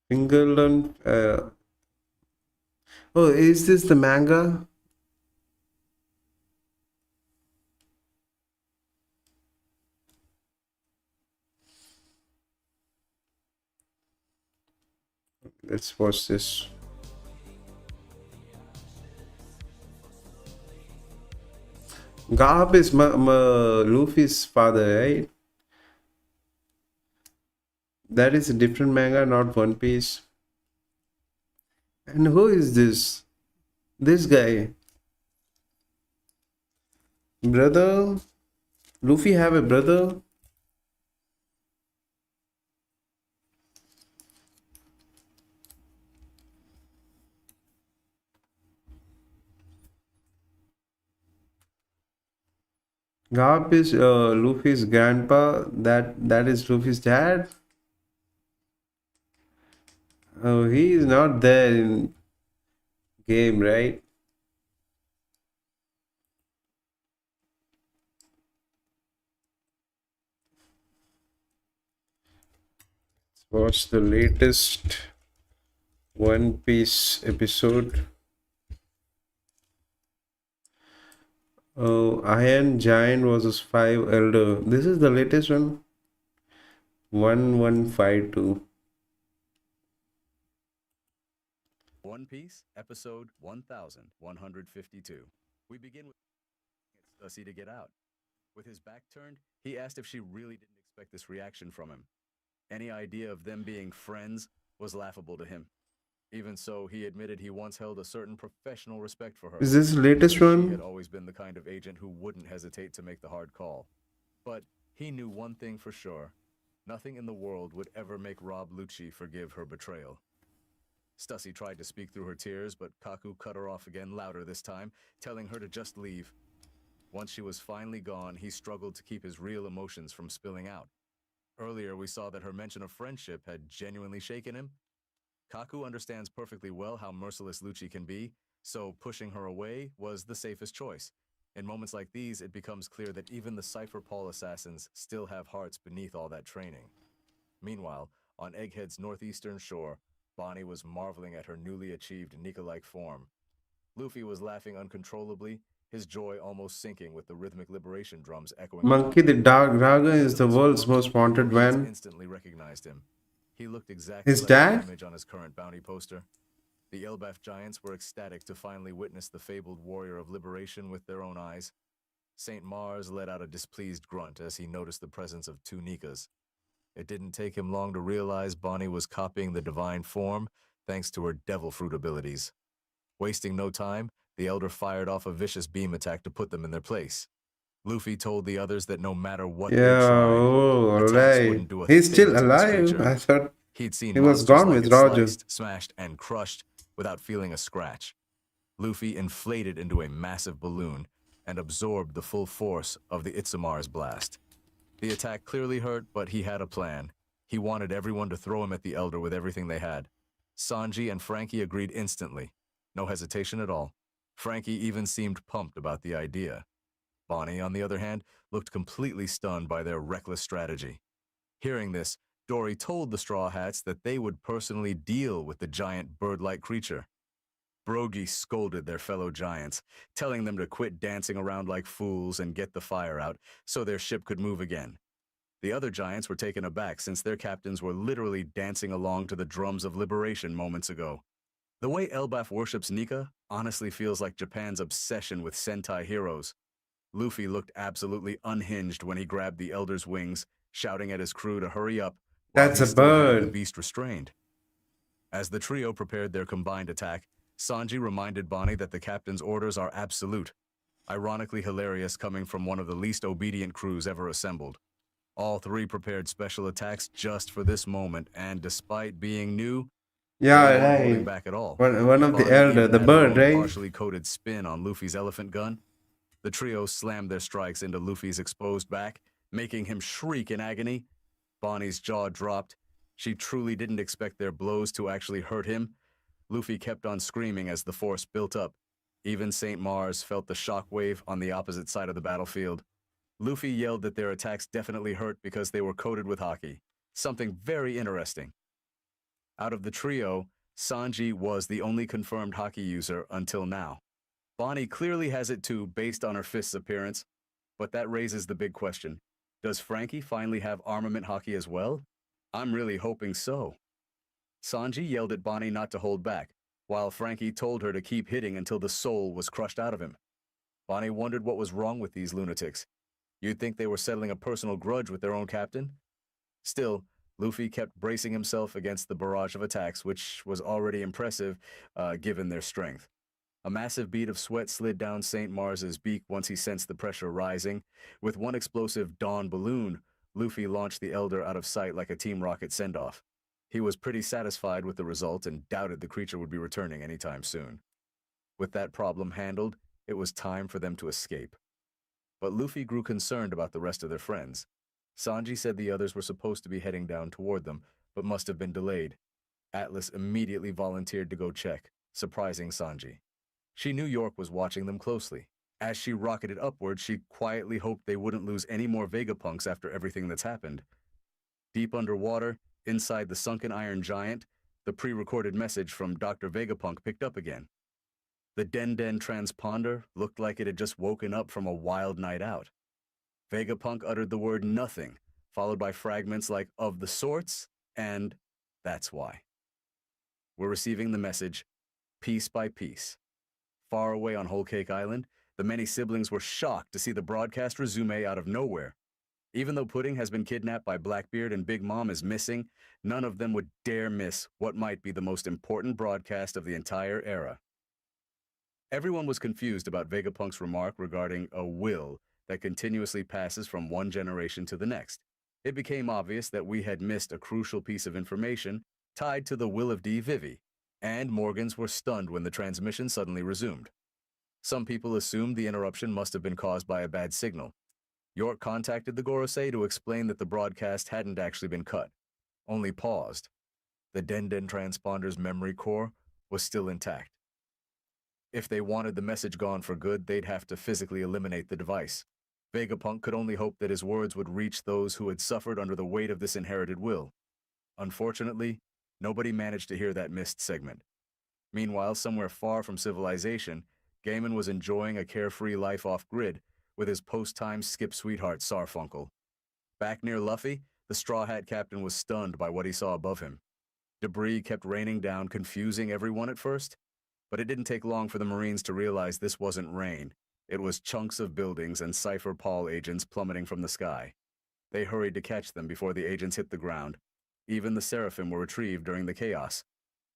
Fingerland. Oh, is this the manga? Let's watch this. Garp is Luffy's father, right? That is a different manga, not One Piece. And who is this? This guy. Brother? Luffy have a brother? Garp is Luffy's grandpa. That is Luffy's dad. Oh, he is not there in game, right? Let's watch the latest One Piece episode. Oh, Iron Giant versus Five Elder. This is the latest one. 1152. One Piece, episode 1152. We begin with Stussy to get out. With his back turned, he asked if she really didn't expect this reaction from him. Any idea of them being friends was laughable to him. Even so, he admitted he once held a certain professional respect for her. Is this the latest She one? had always been the kind of agent who wouldn't hesitate to make the hard call. But he knew one thing for sure. Nothing in the world would ever make Rob Lucci forgive her betrayal. Stussy tried to speak through her tears, but Kaku cut her off again, louder this time, telling her to just leave. Once she was finally gone, he struggled to keep his real emotions from spilling out. Earlier, we saw that her mention of friendship had genuinely shaken him. Kaku understands perfectly well how merciless Lucci can be, so pushing her away was the safest choice. In moments like these, it becomes clear that even the Cypher Paul assassins still have hearts beneath all that training. Meanwhile, on Egghead's northeastern shore, Bonnie was marveling at her newly achieved Nika-like form. Luffy was laughing uncontrollably, his joy almost sinking with the rhythmic liberation drums echoing. Monkey the Dark Dragon is the world's most wanted man. Instantly recognized him. He looked exactly His like dad? the image on his current bounty poster. The Elbaf giants were ecstatic to finally witness the fabled warrior of liberation with their own eyes. St. Mars let out a displeased grunt as he noticed the presence of two Nikas. It didn't take him long to realize Bonnie was copying the divine form thanks to her devil fruit abilities. Wasting no time, the Elder fired off a vicious beam attack to put them in their place. Luffy told the others that no matter what they Yeah, tried, oh, attacks alright. wouldn't do a He's thing still to this alive. creature. I thought He'd seen he was monsters gone like with it Roger. sliced, smashed, and crushed without feeling a scratch. Luffy inflated into a massive balloon and absorbed the full force of the Itsumar's blast. The attack clearly hurt, but he had a plan. He wanted everyone to throw him at the Elder with everything they had. Sanji and Frankie agreed instantly. No hesitation at all. Frankie even seemed pumped about the idea. Bonnie, on the other hand, looked completely stunned by their reckless strategy. Hearing this, Dory told the Straw Hats that they would personally deal with the giant bird-like creature. Brogy scolded their fellow giants, telling them to quit dancing around like fools and get the fire out so their ship could move again. The other giants were taken aback since their captains were literally dancing along to the drums of liberation moments ago. The way Elbaf worships Nika honestly feels like Japan's obsession with Sentai heroes. Luffy looked absolutely unhinged when he grabbed the Elder's wings, shouting at his crew to hurry up while That's he a still had the bird. beast restrained. As the trio prepared their combined attack, Sanji reminded Bonnie that the captain's orders are absolute. Ironically hilarious coming from one of the least obedient crews ever assembled. All three prepared special attacks just for this moment, and despite being new, Yeah, they weren't holding right. back at all. One of the Bonnie elder, even the had her bird, own right? partially coated spin on Luffy's elephant gun. The trio slammed their strikes into Luffy's exposed back, making him shriek in agony. Bonnie's jaw dropped. She truly didn't expect their blows to actually hurt him. Luffy kept on screaming as the force built up. Even St. Mars felt the shockwave on the opposite side of the battlefield. Luffy yelled that their attacks definitely hurt because they were coated with haki. Something very interesting. Out of the trio, Sanji was the only confirmed haki user until now. Bonnie clearly has it too based on her fist's appearance, but that raises the big question. Does Frankie finally have armament haki as well? I'm really hoping so. Sanji yelled at Bonnie not to hold back, while Frankie told her to keep hitting until the soul was crushed out of him. Bonnie wondered what was wrong with these lunatics. You'd think they were settling a personal grudge with their own captain? Still, Luffy kept bracing himself against the barrage of attacks, which was already impressive, given their strength. A massive bead of sweat slid down St. Mars's beak once he sensed the pressure rising. With one explosive Dawn balloon, Luffy launched the Elder out of sight like a Team Rocket send-off. He was pretty satisfied with the result and doubted the creature would be returning anytime soon. With that problem handled, it was time for them to escape. But Luffy grew concerned about the rest of their friends. Sanji said the others were supposed to be heading down toward them, but must have been delayed. Atlas immediately volunteered to go check, surprising Sanji. She knew York was watching them closely. As she rocketed upward, she quietly hoped they wouldn't lose any more Vegapunks after everything that's happened. Deep underwater, inside the sunken iron giant, the pre-recorded message from Dr. Vegapunk picked up again. The Den transponder looked like it had just woken up from a wild night out. Vegapunk uttered the word nothing, followed by fragments like of the sorts and that's why. We're receiving the message piece by piece. Far away on Whole Cake Island, the many siblings were shocked to see the broadcast resume out of nowhere. Even though Pudding has been kidnapped by Blackbeard and Big Mom is missing, none of them would dare miss what might be the most important broadcast of the entire era. Everyone was confused about Vegapunk's remark regarding a will that continuously passes from one generation to the next. It became obvious that we had missed a crucial piece of information tied to the will of D. Vivi, and Morgans were stunned when the transmission suddenly resumed. Some people assumed the interruption must have been caused by a bad signal. York contacted the Gorosei to explain that the broadcast hadn't actually been cut, only paused. The Den transponder's memory core was still intact. If they wanted the message gone for good, they'd have to physically eliminate the device. Vegapunk could only hope that his words would reach those who had suffered under the weight of this inherited will. Unfortunately, nobody managed to hear that missed segment. Meanwhile, somewhere far from civilization, Gaiman was enjoying a carefree life off-grid with his post-time skip sweetheart Sarfunkel. Back near Luffy, the Straw Hat Captain was stunned by what he saw above him. Debris kept raining down, confusing everyone at first, but it didn't take long for the Marines to realize this wasn't rain. It was chunks of buildings and Cypher Paul agents plummeting from the sky. They hurried to catch them before the agents hit the ground. Even the Seraphim were retrieved during the chaos.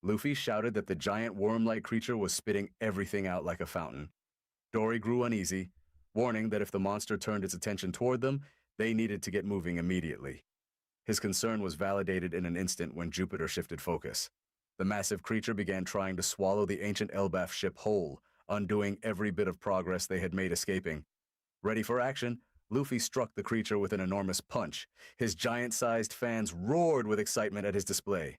Luffy shouted that the giant worm-like creature was spitting everything out like a fountain. Dory grew uneasy, warning that if the monster turned its attention toward them, they needed to get moving immediately. His concern was validated in an instant when Jupiter shifted focus. The massive creature began trying to swallow the ancient Elbaf ship whole, undoing every bit of progress they had made escaping. Ready for action, Luffy struck the creature with an enormous punch. His giant-sized fans roared with excitement at his display.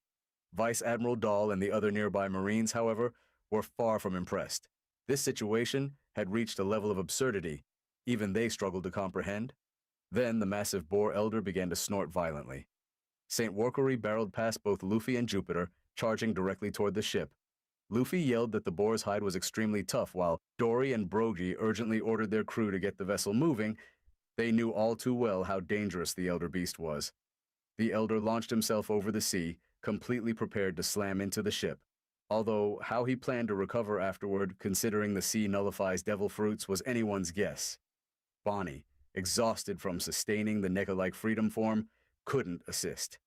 Vice Admiral Dahl and the other nearby Marines, however, were far from impressed. This situation had reached a level of absurdity even they struggled to comprehend. Then the massive boar elder began to snort violently. St. Workery barreled past both Luffy and Jupiter, charging directly toward the ship. Luffy yelled that the boar's hide was extremely tough, while Dory and Brogy urgently ordered their crew to get the vessel moving. They knew all too well how dangerous the elder beast was. The elder launched himself over the sea, completely prepared to slam into the ship. Although how he planned to recover afterward, considering the sea nullifies devil fruits, was anyone's guess. Bonnie, exhausted from sustaining the NECA-like freedom form, couldn't assist.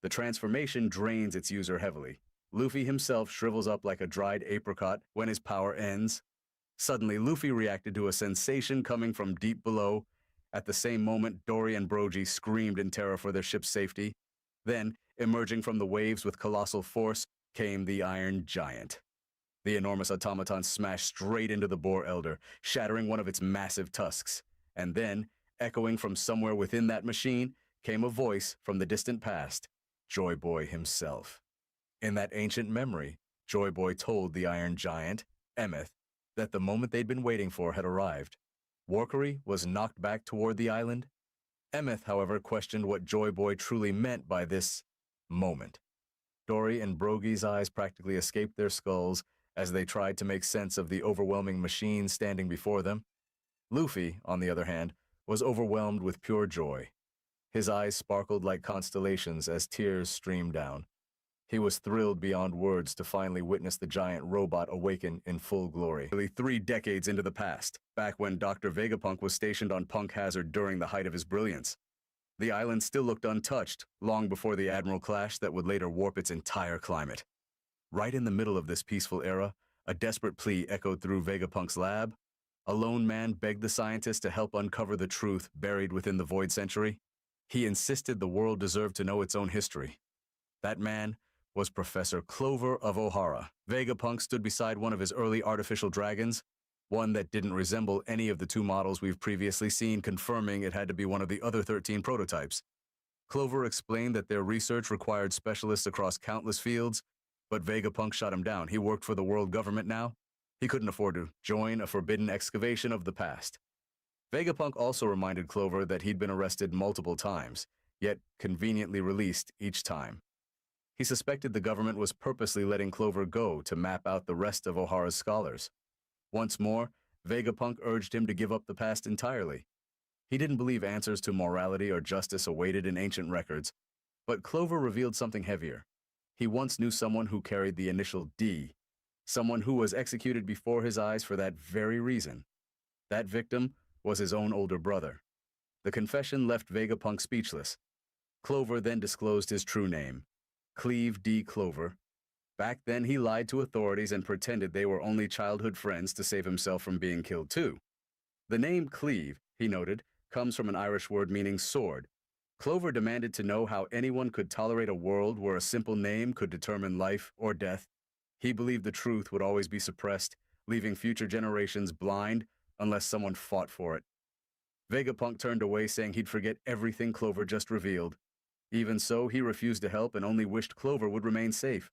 The transformation drains its user heavily. Luffy himself shrivels up like a dried apricot when his power ends. Suddenly, Luffy reacted to a sensation coming from deep below. At the same moment, Dory and Brogy screamed in terror for their ship's safety. Then, emerging from the waves with colossal force, came the Iron Giant. The enormous automaton smashed straight into the boar elder, shattering one of its massive tusks. And then, echoing from somewhere within that machine, came a voice from the distant past, Joy Boy himself. In that ancient memory, Joy Boy told the Iron Giant, Emeth, that the moment they'd been waiting for had arrived. Warkery was knocked back toward the island. Emeth, however, questioned what Joy Boy truly meant by this moment. Dory and Brogy's eyes practically escaped their skulls as they tried to make sense of the overwhelming machine standing before them. Luffy, on the other hand, was overwhelmed with pure joy. His eyes sparkled like constellations as tears streamed down. He was thrilled beyond words to finally witness the giant robot awaken in full glory. Nearly 3 decades into the past, back when Dr. Vegapunk was stationed on Punk Hazard during the height of his brilliance. The island still looked untouched, long before the Admiral clash that would later warp its entire climate. Right in the middle of this peaceful era, a desperate plea echoed through Vegapunk's lab. A lone man begged the scientist to help uncover the truth buried within the Void Century. He insisted the world deserved to know its own history. That man was Professor Clover of O'Hara. Vegapunk stood beside one of his early artificial dragons, one that didn't resemble any of the 2 models we've previously seen, confirming it had to be one of the other 13 prototypes. Clover explained that their research required specialists across countless fields, but Vegapunk shot him down. He worked for the world government now. He couldn't afford to join a forbidden excavation of the past. Vegapunk also reminded Clover that he'd been arrested multiple times, yet conveniently released each time. He suspected the government was purposely letting Clover go to map out the rest of O'Hara's scholars. Once more, Vegapunk urged him to give up the past entirely. He didn't believe answers to morality or justice awaited in ancient records, but Clover revealed something heavier. He once knew someone who carried the initial D, someone who was executed before his eyes for that very reason. That victim was his own older brother. The confession left Vegapunk speechless. Clover then disclosed his true name, Cleve D. Clover. Back then, he lied to authorities and pretended they were only childhood friends to save himself from being killed too. The name Cleve, he noted, comes from an Irish word meaning sword. Clover demanded to know how anyone could tolerate a world where a simple name could determine life or death. He believed the truth would always be suppressed, leaving future generations blind unless someone fought for it. Vegapunk turned away, saying he'd forget everything Clover just revealed. Even so, he refused to help and only wished Clover would remain safe.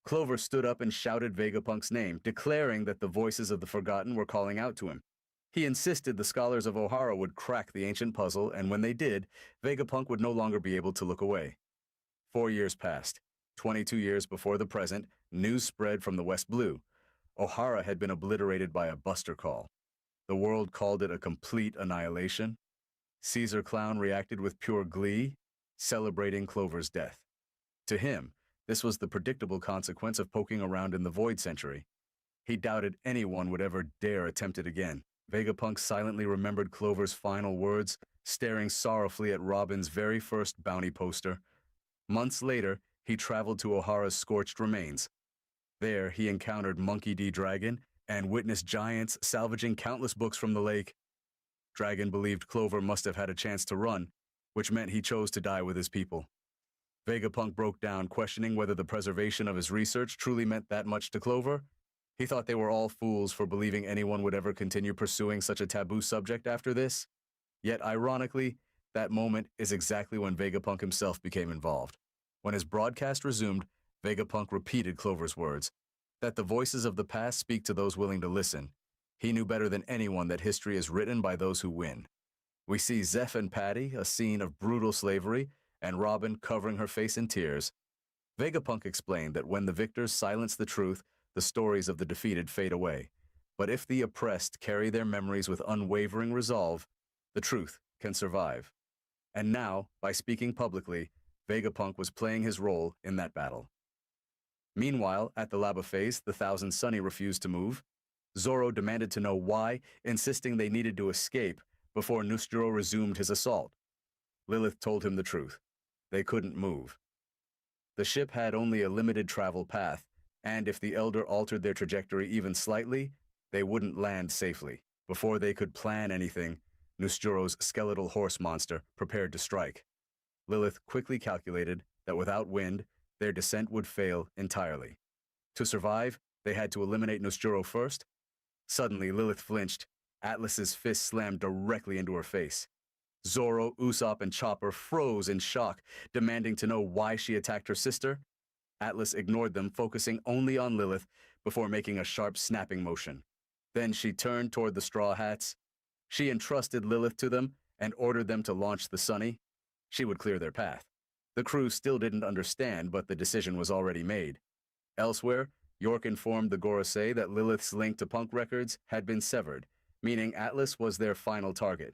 Clover stood up and shouted Vegapunk's name, declaring that the voices of the forgotten were calling out to him. He insisted the scholars of O'Hara would crack the ancient puzzle, and when they did, Vegapunk would no longer be able to look away. 4 years passed. 22 years before the present, news spread from the West Blue. O'Hara had been obliterated by a buster call. The world called it a complete annihilation. Caesar Clown reacted with pure glee, celebrating Clover's death. To him, this was the predictable consequence of poking around in the Void Century. He doubted anyone would ever dare attempt it again. Vegapunk silently remembered Clover's final words, staring sorrowfully at Robin's very first bounty poster. Months later, he traveled to O'Hara's scorched remains. There, he encountered Monkey D. Dragon and witnessed giants salvaging countless books from the lake. Dragon believed Clover must have had a chance to run, which meant he chose to die with his people. Vegapunk broke down, questioning whether the preservation of his research truly meant that much to Clover. He thought they were all fools for believing anyone would ever continue pursuing such a taboo subject after this. Yet, ironically, that moment is exactly when Vegapunk himself became involved. When his broadcast resumed, Vegapunk repeated Clover's words, that the voices of the past speak to those willing to listen. He knew better than anyone that history is written by those who win. We see Zeph and Patty, a scene of brutal slavery, and Robin covering her face in tears. Vegapunk explained that when the victors silence the truth, the stories of the defeated fade away. But if the oppressed carry their memories with unwavering resolve, the truth can survive. And now, by speaking publicly, Vegapunk was playing his role in that battle. Meanwhile, at the lava phase, the Thousand Sunny refused to move. Zoro demanded to know why, insisting they needed to escape before Nustro resumed his assault. Lilith told him the truth. They couldn't move. The ship had only a limited travel path, and if the Elder altered their trajectory even slightly, they wouldn't land safely. Before they could plan anything, Nusturo's skeletal horse monster prepared to strike. Lilith quickly calculated that without wind, their descent would fail entirely. To survive, they had to eliminate Nusturo first. Suddenly, Lilith flinched. Atlas's fist slammed directly into her face. Zoro, Usopp, and Chopper froze in shock, demanding to know why she attacked her sister. Atlas ignored them, focusing only on Lilith before making a sharp snapping motion. Then she turned toward the Straw Hats. She entrusted Lilith to them and ordered them to launch the Sunny. She would clear their path. The crew still didn't understand, but the decision was already made. Elsewhere, York informed the Gorosei that Lilith's link to Punk Records had been severed, meaning Atlas was their final target.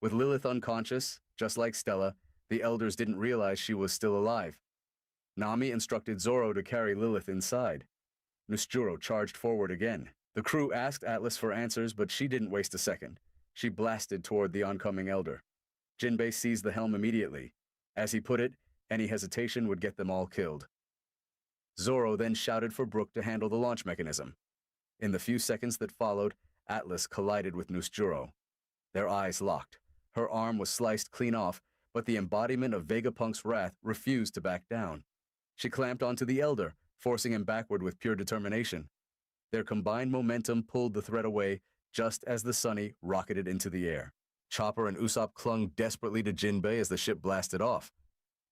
With Lilith unconscious, just like Stella, the elders didn't realize she was still alive. Nami instructed Zoro to carry Lilith inside. Nusjuro charged forward again. The crew asked Atlas for answers, but she didn't waste a second. She blasted toward the oncoming elder. Jinbei seized the helm immediately. As he put it, any hesitation would get them all killed. Zoro then shouted for Brook to handle the launch mechanism. In the few seconds that followed, Atlas collided with Nusjuro. Their eyes locked. Her arm was sliced clean off, but the embodiment of Vegapunk's wrath refused to back down. She clamped onto the elder, forcing him backward with pure determination. Their combined momentum pulled the threat away just as the Sunny rocketed into the air. Chopper and Usopp clung desperately to Jinbei as the ship blasted off.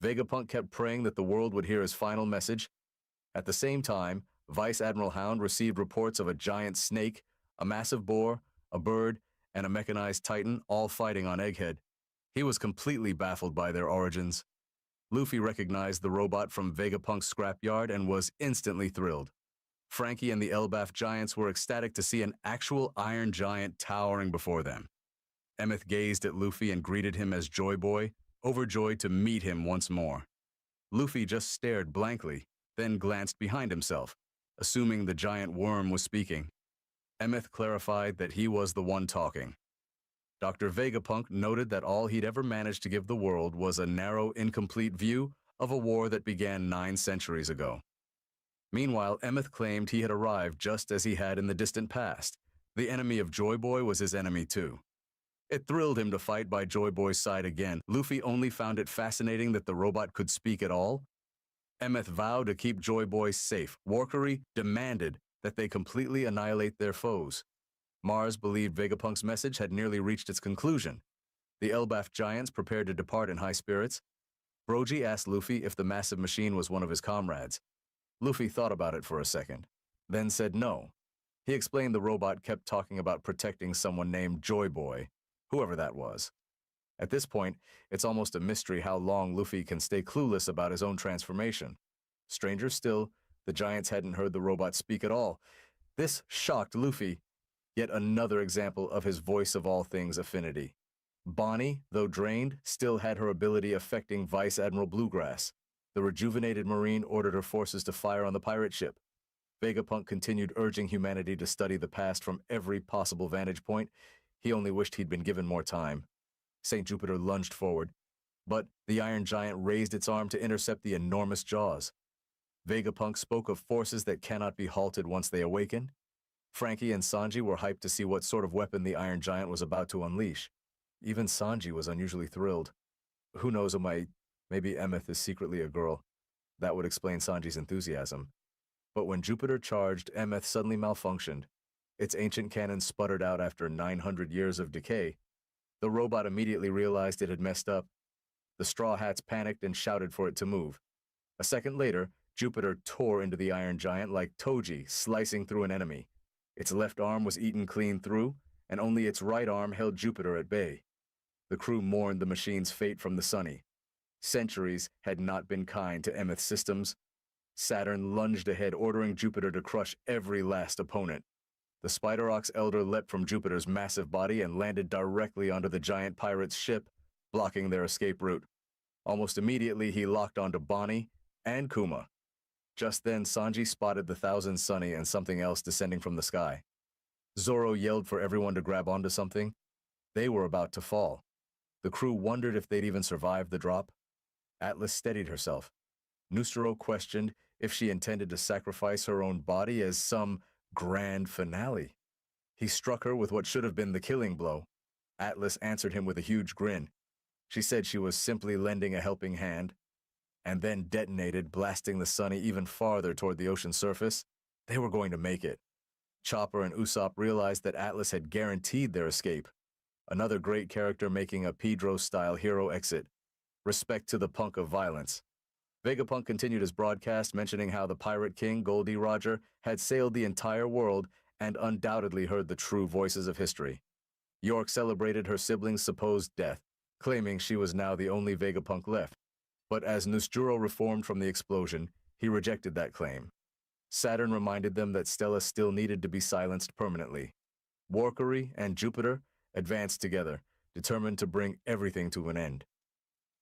Vegapunk kept praying that the world would hear his final message. At the same time, Vice Admiral Hound received reports of a giant snake, a massive boar, a bird, and a mechanized titan all fighting on Egghead. He was completely baffled by their origins. Luffy recognized the robot from Vegapunk's scrapyard and was instantly thrilled. Frankie and the Elbaf giants were ecstatic to see an actual iron giant towering before them. Emmet gazed at Luffy and greeted him as Joy Boy, overjoyed to meet him once more. Luffy just stared blankly, then glanced behind himself, assuming the giant worm was speaking. Emmet clarified that he was the one talking. Dr. Vegapunk noted that all he'd ever managed to give the world was a narrow, incomplete view of a war that began 9 centuries ago. Meanwhile, Emmet claimed he had arrived just as he had in the distant past. The enemy of Joy Boy was his enemy too. It thrilled him to fight by Joy Boy's side again. Luffy only found it fascinating that the robot could speak at all. Emmet vowed to keep Joy Boy safe. Warkery demanded that they completely annihilate their foes. Mars believed Vegapunk's message had nearly reached its conclusion. The Elbaf giants prepared to depart in high spirits. Brogy asked Luffy if the massive machine was one of his comrades. Luffy thought about it for a second, then said no. He explained the robot kept talking about protecting someone named Joy Boy, whoever that was. At this point, it's almost a mystery how long Luffy can stay clueless about his own transformation. Stranger still, the giants hadn't heard the robot speak at all. This shocked Luffy. Yet another example of his voice of all things affinity. Bonnie, though drained, still had her ability affecting Vice Admiral Bluegrass. The rejuvenated Marine ordered her forces to fire on the pirate ship. Vegapunk continued urging humanity to study the past from every possible vantage point. He only wished he'd been given more time. St. Jupiter lunged forward, but the Iron Giant raised its arm to intercept the enormous jaws. Vegapunk spoke of forces that cannot be halted once they awaken. Frankie and Sanji were hyped to see what sort of weapon the Iron Giant was about to unleash. Even Sanji was unusually thrilled. Who knows, maybe Emmet is secretly a girl. That would explain Sanji's enthusiasm. But when Jupiter charged, Emmet suddenly malfunctioned. Its ancient cannon sputtered out after 900 years of decay. The robot immediately realized it had messed up. The Straw Hats panicked and shouted for it to move. A second later, Jupiter tore into the Iron Giant like Toji slicing through an enemy. Its left arm was eaten clean through, and only its right arm held Jupiter at bay. The crew mourned the machine's fate from the Sunny. Centuries had not been kind to Emmet's systems. Saturn lunged ahead, ordering Jupiter to crush every last opponent. The Spider Ox Elder leapt from Jupiter's massive body and landed directly onto the giant pirate's ship, blocking their escape route. Almost immediately, he locked onto Bonnie and Kuma. Just then, Sanji spotted the Thousand Sunny and something else descending from the sky. Zoro yelled for everyone to grab onto something. They were about to fall. The crew wondered if they'd even survive the drop. Atlas steadied herself. Nusjuro questioned if she intended to sacrifice her own body as some grand finale. He struck her with what should have been the killing blow. Atlas answered him with a huge grin. She said she was simply lending a helping hand, and then detonated, blasting the Sunny even farther toward the ocean surface. They were going to make it. Chopper and Usopp realized that Atlas had guaranteed their escape. Another great character making a Pedro-style hero exit. Respect to the punk of violence. Vegapunk continued his broadcast, mentioning how the Pirate King, Goldie Roger, had sailed the entire world and undoubtedly heard the true voices of history. York celebrated her sibling's supposed death, claiming she was now the only Vegapunk left. But as Nusjuro reformed from the explosion, he rejected that claim. Saturn reminded them that Stella still needed to be silenced permanently. Warkery and Jupiter advanced together, determined to bring everything to an end.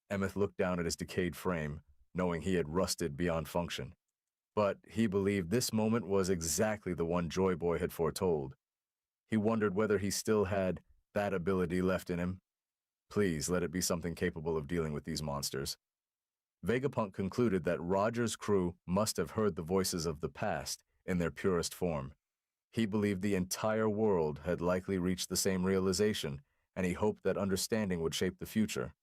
Emmeth looked down at his decayed frame, knowing he had rusted beyond function. But he believed this moment was exactly the one Joy Boy had foretold. He wondered whether he still had that ability left in him. Please let it be something capable of dealing with these monsters. Vegapunk concluded that Roger's crew must have heard the voices of the past in their purest form. He believed the entire world had likely reached the same realization, and he hoped that understanding would shape the future.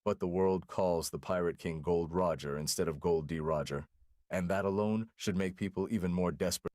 But the world calls the Pirate King Gold Roger instead of Gold D. Roger, and that alone should make people even more desperate.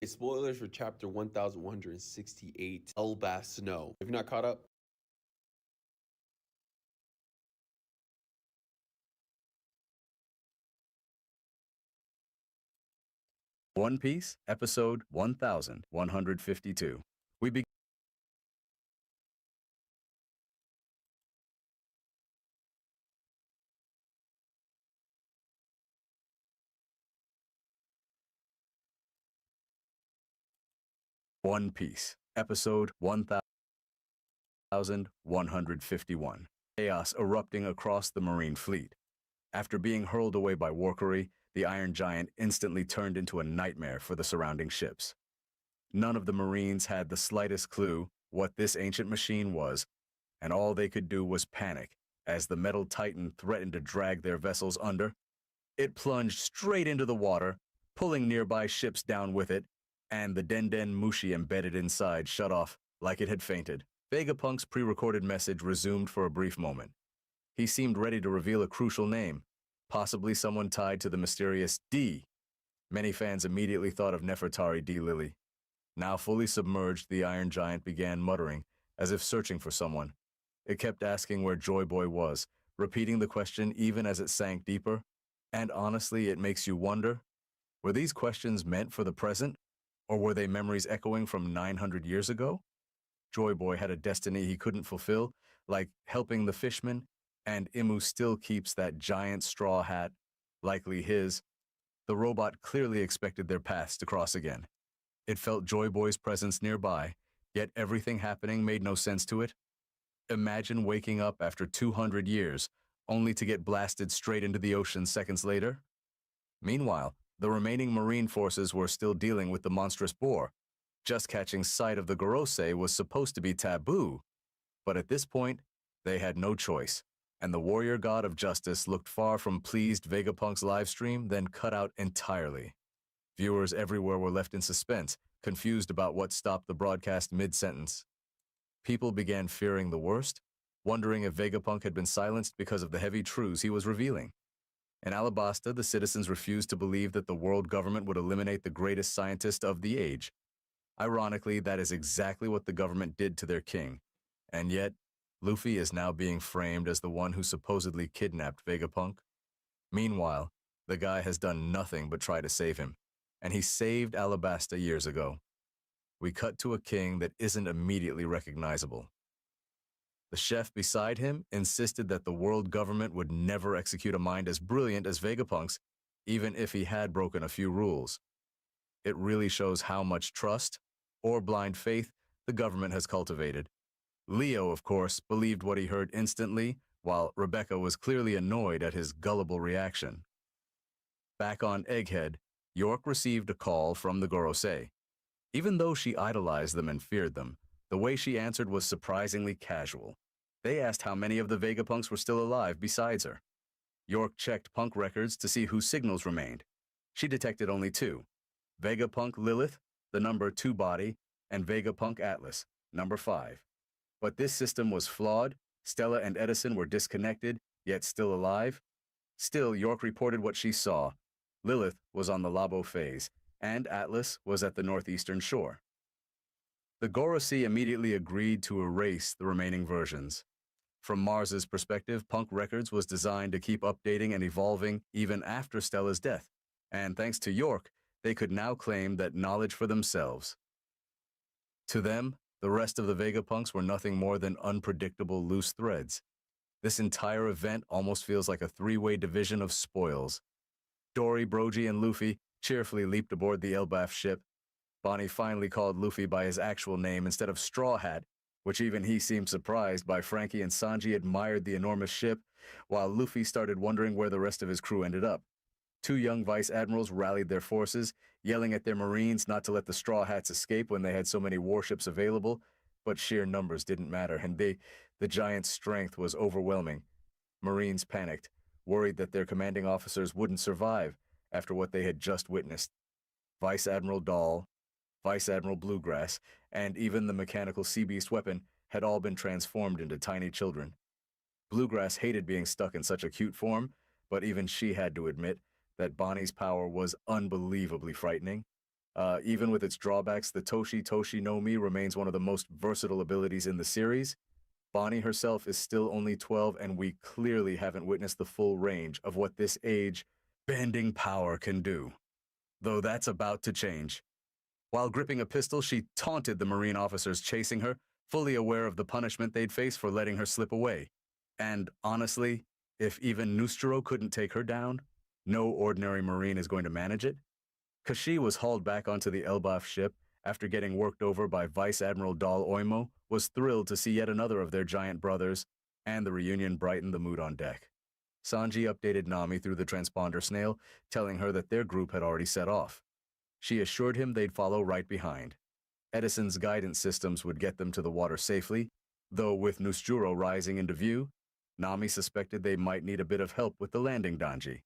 Spoilers for chapter 1168, Elbas Snow. If you're not caught up, One Piece, episode 1152. We begin. One Piece, episode 1151. Chaos erupting across the Marine fleet. After being hurled away by Warkery, the Iron Giant instantly turned into a nightmare for the surrounding ships. None of the Marines had the slightest clue what this ancient machine was, and all they could do was panic as the metal titan threatened to drag their vessels under. It plunged straight into the water, pulling nearby ships down with it, and the Denden Mushi embedded inside shut off like it had fainted. Vegapunk's pre-recorded message resumed for a brief moment. He seemed ready to reveal a crucial name, possibly someone tied to the mysterious D. Many fans immediately thought of Nefertari D. Lily. Now fully submerged, the Iron Giant began muttering, as if searching for someone. It kept asking where Joy Boy was, repeating the question even as it sank deeper. And honestly, it makes you wonder, were these questions meant for the present? Or were they memories echoing from 900 years ago? Joy Boy had a destiny he couldn't fulfill, like helping the fishmen, and Imu still keeps that giant straw hat, likely his. The robot clearly expected their paths to cross again. It felt Joy Boy's presence nearby, yet everything happening made no sense to it. Imagine waking up after 200 years, only to get blasted straight into the ocean seconds later. Meanwhile, the remaining marine forces were still dealing with the monstrous boar. Just catching sight of the Gorosei was supposed to be taboo, but at this point, they had no choice, and the warrior god of justice looked far from pleased Vegapunk's livestream, then cut out entirely. Viewers everywhere were left in suspense, confused about what stopped the broadcast mid-sentence. People began fearing the worst, wondering if Vegapunk had been silenced because of the heavy truths he was revealing. In Alabasta, the citizens refused to believe that the world government would eliminate the greatest scientist of the age. Ironically, that is exactly what the government did to their king. And yet, Luffy is now being framed as the one who supposedly kidnapped Vegapunk. Meanwhile, the guy has done nothing but try to save him, and he saved Alabasta years ago. We cut to a king that isn't immediately recognizable. The chef beside him insisted that the world government would never execute a mind as brilliant as Vegapunk's, even if he had broken a few rules. It really shows how much trust, or blind faith, the government has cultivated. Leo, of course, believed what he heard instantly, while Rebecca was clearly annoyed at his gullible reaction. Back on Egghead, York received a call from the Gorosei. Even though she idolized them and feared them, the way she answered was surprisingly casual. They asked how many of the Vegapunks were still alive besides her. York checked punk records to see whose signals remained. She detected only 2. Vegapunk Lilith, the number 2 body, and Vegapunk Atlas, number 5. But this system was flawed, Stella and Edison were disconnected, yet still alive. Still, York reported what she saw. Lilith was on the Labo phase, and Atlas was at the northeastern shore. The Gorosei immediately agreed to erase the remaining versions. From Mars's perspective, Punk Records was designed to keep updating and evolving even after Stella's death, and thanks to York, they could now claim that knowledge for themselves. To them, the rest of the Vegapunks were nothing more than unpredictable loose threads. This entire event almost feels like a 3-way division of spoils. Dory, Brogy, and Luffy cheerfully leaped aboard the Elbaf ship. Bonnie finally called Luffy by his actual name instead of Straw Hat, which even he seemed surprised by. Frankie and Sanji admired the enormous ship, while Luffy started wondering where the rest of his crew ended up. 2 young vice admirals rallied their forces, yelling at their marines not to let the Straw Hats escape when they had so many warships available, but sheer numbers didn't matter, and the giant's strength was overwhelming. Marines panicked, worried that their commanding officers wouldn't survive after what they had just witnessed. Vice Admiral Dahl, Vice Admiral Bluegrass, and even the mechanical sea beast weapon had all been transformed into tiny children. Bluegrass hated being stuck in such a cute form, but even she had to admit that Bonnie's power was unbelievably frightening. Even with its drawbacks, the Toshi Toshi no Mi remains one of the most versatile abilities in the series. Bonnie herself is still only 12, and we clearly haven't witnessed the full range of what this age-bending power can do. Though that's about to change. While gripping a pistol, she taunted the Marine officers chasing her, fully aware of the punishment they'd face for letting her slip away. And honestly, if even Nustro couldn't take her down, no ordinary Marine is going to manage it. Kashi was hauled back onto the Elbaf ship after getting worked over by Vice Admiral Dal Oimo, was thrilled to see yet another of their giant brothers, and the reunion brightened the mood on deck. Sanji updated Nami through the transponder snail, telling her that their group had already set off. She assured him they'd follow right behind. Edison's guidance systems would get them to the water safely, though with Nusjuro rising into view, Nami suspected they might need a bit of help with the landing Danji.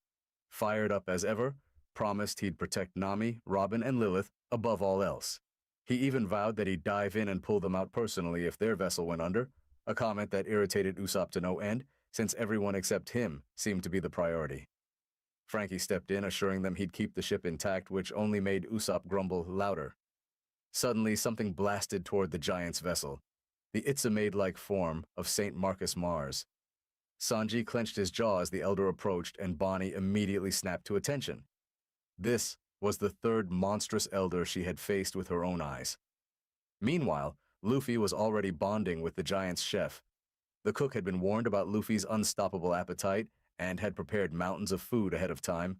Fired up as ever, promised he'd protect Nami, Robin, and Lilith above all else. He even vowed that he'd dive in and pull them out personally if their vessel went under, a comment that irritated Usopp to no end, since everyone except him seemed to be the priority. Frankie stepped in, assuring them he'd keep the ship intact, which only made Usopp grumble louder. Suddenly, something blasted toward the giant's vessel, the Itza-maid-like form of St. Marcus Mars. Sanji clenched his jaw as the elder approached, and Bonnie immediately snapped to attention. This was the 3rd monstrous elder she had faced with her own eyes. Meanwhile, Luffy was already bonding with the giant's chef. The cook had been warned about Luffy's unstoppable appetite and had prepared mountains of food ahead of time.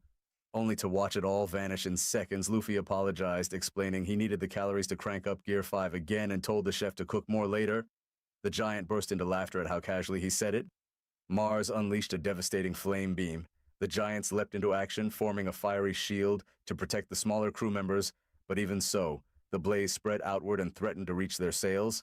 Only to watch it all vanish in seconds, Luffy apologized, explaining he needed the calories to crank up Gear 5 again and told the chef to cook more later. The giant burst into laughter at how casually he said it. Mars unleashed a devastating flame beam. The giants leapt into action, forming a fiery shield to protect the smaller crew members, but even so, the blaze spread outward and threatened to reach their sails.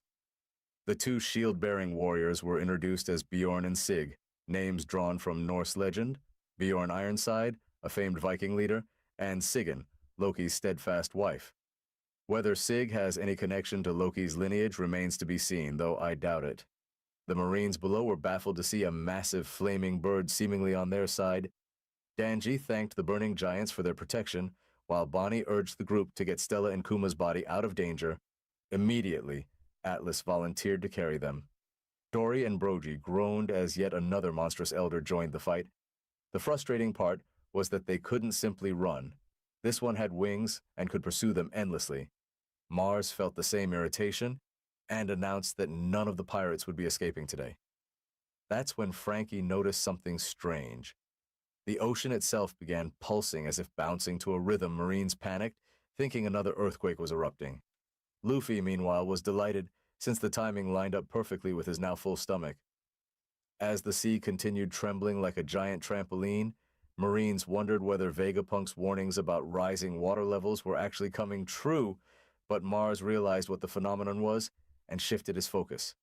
The two shield-bearing warriors were introduced as Bjorn and Sig, names drawn from Norse legend, Bjorn Ironside, a famed Viking leader, and Sigyn, Loki's steadfast wife. Whether Sig has any connection to Loki's lineage remains to be seen, though I doubt it. The Marines below were baffled to see a massive flaming bird seemingly on their side. Danji thanked the burning giants for their protection, while Bonnie urged the group to get Stella and Kuma's body out of danger. Immediately, Atlas volunteered to carry them. Dory and Brogy groaned as yet another monstrous elder joined the fight. The frustrating part was that they couldn't simply run. This one had wings and could pursue them endlessly. Mars felt the same irritation and announced that none of the pirates would be escaping today. That's when Frankie noticed something strange. The ocean itself began pulsing as if bouncing to a rhythm. Marines panicked, thinking another earthquake was erupting. Luffy, meanwhile, was delighted since the timing lined up perfectly with his now full stomach. As the sea continued trembling like a giant trampoline, Marines wondered whether Vegapunk's warnings about rising water levels were actually coming true, but Mars realized what the phenomenon was and shifted his focus.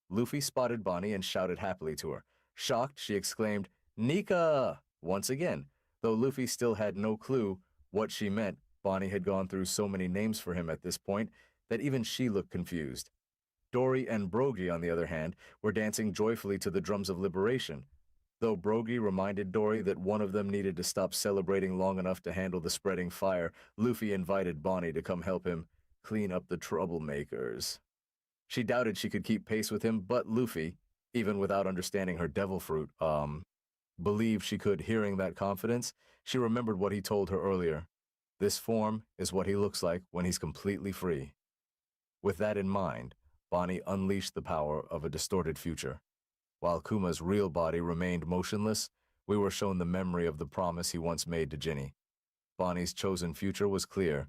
Luffy spotted Bonnie and shouted happily to her. Shocked, she exclaimed, "Nika!" once again, though Luffy still had no clue what she meant. Bonnie had gone through so many names for him at this point that even she looked confused. Dory and Brogy, on the other hand, were dancing joyfully to the drums of liberation. Though Brogy reminded Dory that one of them needed to stop celebrating long enough to handle the spreading fire, Luffy invited Bonnie to come help him clean up the troublemakers. She doubted she could keep pace with him, but Luffy, even without understanding her devil fruit, believed she could. Hearing that confidence, she remembered what he told her earlier. This form is what he looks like when he's completely free. With that in mind, Bonnie unleashed the power of a distorted future. While Kuma's real body remained motionless, we were shown the memory of the promise he once made to Ginny. Bonnie's chosen future was clear,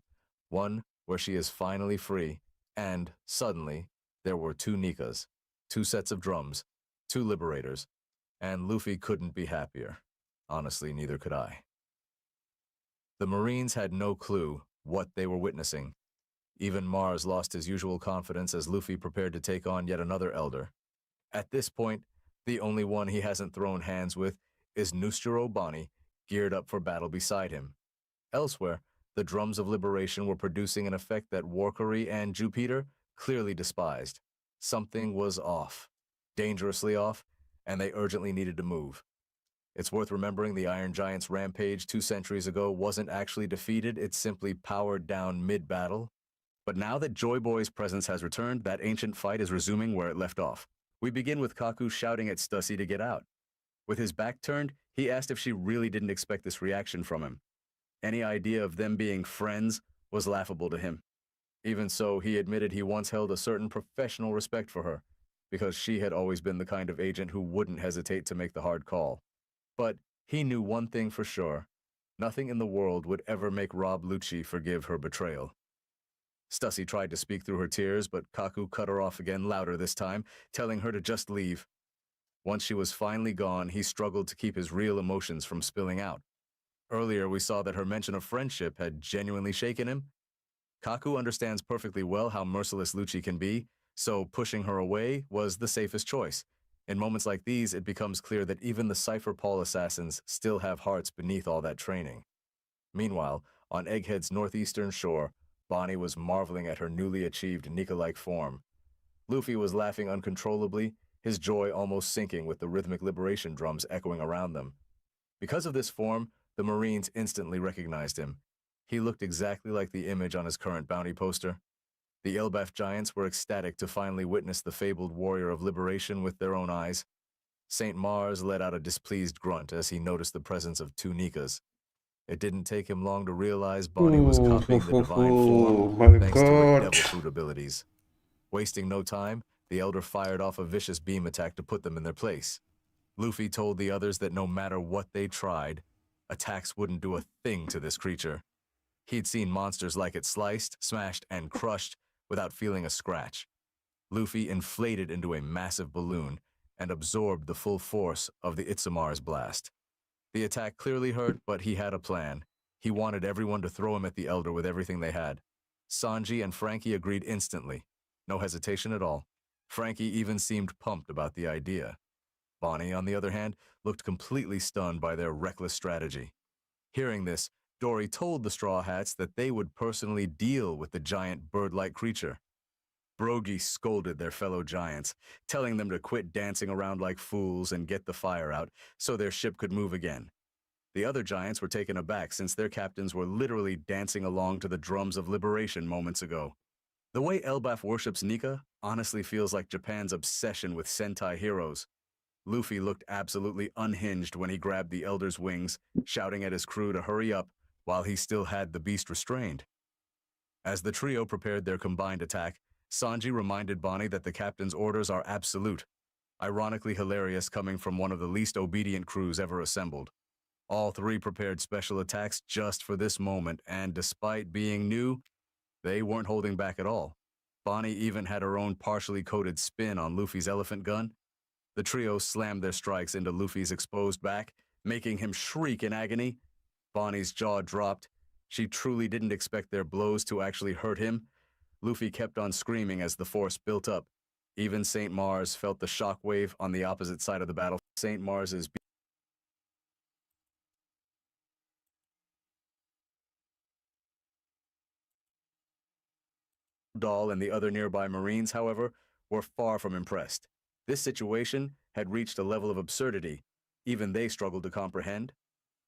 one where she is finally free, and, suddenly, there were two Nikas, two sets of drums, two liberators, and Luffy couldn't be happier. Honestly, neither could I. The Marines had no clue what they were witnessing. Even Mars lost his usual confidence as Luffy prepared to take on yet another elder. At this point, the only one he hasn't thrown hands with is Nusturo Bonnie, geared up for battle beside him. Elsewhere, the drums of liberation were producing an effect that Warkery and Jupiter clearly despised. Something was off, dangerously off, and they urgently needed to move. It's worth remembering the Iron Giant's rampage 2 centuries ago wasn't actually defeated, it simply powered down mid-battle. But now that Joy Boy's presence has returned, that ancient fight is resuming where it left off. We begin with Kaku shouting at Stussy to get out. With his back turned, he asked if she really didn't expect this reaction from him. Any idea of them being friends was laughable to him. Even so, he admitted he once held a certain professional respect for her, because she had always been the kind of agent who wouldn't hesitate to make the hard call. But he knew one thing for sure. Nothing in the world would ever make Rob Lucci forgive her betrayal. Stussy tried to speak through her tears, but Kaku cut her off again, louder this time, telling her to just leave. Once she was finally gone, he struggled to keep his real emotions from spilling out. Earlier, we saw that her mention of friendship had genuinely shaken him. Kaku understands perfectly well how merciless Lucci can be, so pushing her away was the safest choice. In moments like these, it becomes clear that even the Cypher Paul assassins still have hearts beneath all that training. Meanwhile, on Egghead's northeastern shore, Bonnie was marveling at her newly achieved Nika-like form. Luffy was laughing uncontrollably, his joy almost sinking with the rhythmic liberation drums echoing around them. Because of this form, the Marines instantly recognized him. He looked exactly like the image on his current bounty poster. The Elbaf giants were ecstatic to finally witness the fabled warrior of liberation with their own eyes. St. Mars let out a displeased grunt as he noticed the presence of 2 Nikas. It didn't take him long to realize Bonnie was copying the divine form my thanks to her God. devil fruit abilities. Wasting no time, the elder fired off a vicious beam attack to put them in their place. Luffy told the others that no matter what they tried, attacks wouldn't do a thing to this creature. He'd seen monsters like it sliced, smashed, and crushed without feeling a scratch. Luffy inflated into a massive balloon and absorbed the full force of the Itsumar's blast. The attack clearly hurt, but he had a plan. He wanted everyone to throw him at the Elder with everything they had. Sanji and Frankie agreed instantly. No hesitation at all. Frankie even seemed pumped about the idea. Bonnie, on the other hand, looked completely stunned by their reckless strategy. Hearing this, Dory told the Straw Hats that they would personally deal with the giant bird-like creature. Brogy scolded their fellow giants, telling them to quit dancing around like fools and get the fire out so their ship could move again. The other giants were taken aback since their captains were literally dancing along to the drums of liberation moments ago. The way Elbaf worships Nika honestly feels like Japan's obsession with Sentai heroes. Luffy looked absolutely unhinged when he grabbed the Elder's wings, shouting at his crew to hurry up while he still had the beast restrained. As the trio prepared their combined attack, Sanji reminded Bonnie that the captain's orders are absolute, ironically hilarious coming from one of the least obedient crews ever assembled. All three prepared special attacks just for this moment, and despite being new, they weren't holding back at all. Bonnie even had her own partially coated spin on Luffy's elephant gun. The trio slammed their strikes into Luffy's exposed back, making him shriek in agony. Bonnie's jaw dropped. She truly didn't expect their blows to actually hurt him. Luffy kept on screaming as the force built up. Even St. Mars felt the shockwave on the opposite side of the battle. St. Mars's Doll and the other nearby Marines, however, were far from impressed. This situation had reached a level of absurdity even they struggled to comprehend.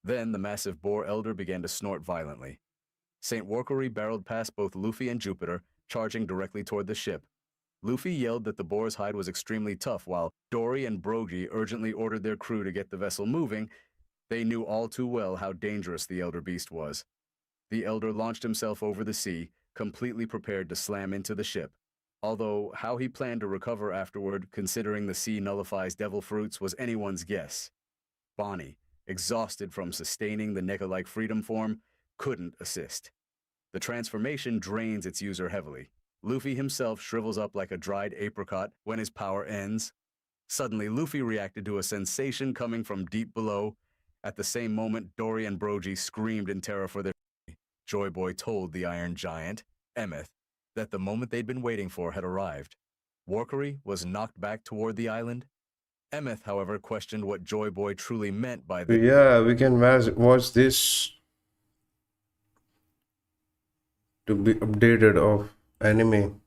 Then the massive boar elder began to snort violently. St. Workery barreled past both Luffy and Jupiter, charging directly toward the ship. Luffy yelled that the boar's hide was extremely tough, while Dory and Brogy urgently ordered their crew to get the vessel moving. They knew all too well how dangerous the elder beast was. The elder launched himself over the sea, completely prepared to slam into the ship. Although how he planned to recover afterward, considering the sea nullifies devil fruits, was anyone's guess. Bonnie, exhausted from sustaining the NECA-like freedom form, couldn't assist. The transformation drains its user heavily. Luffy himself shrivels up like a dried apricot when his power ends. Suddenly, Luffy reacted to a sensation coming from deep below. At the same moment, Dory and Brogy screamed in terror for their Joy Boy told the Iron Giant, Emeth, that the moment they'd been waiting for had arrived. Workery was knocked back toward the island. Emeth, however, questioned what Joy Boy truly meant by the Yeah, we can watch this to be updated of anime.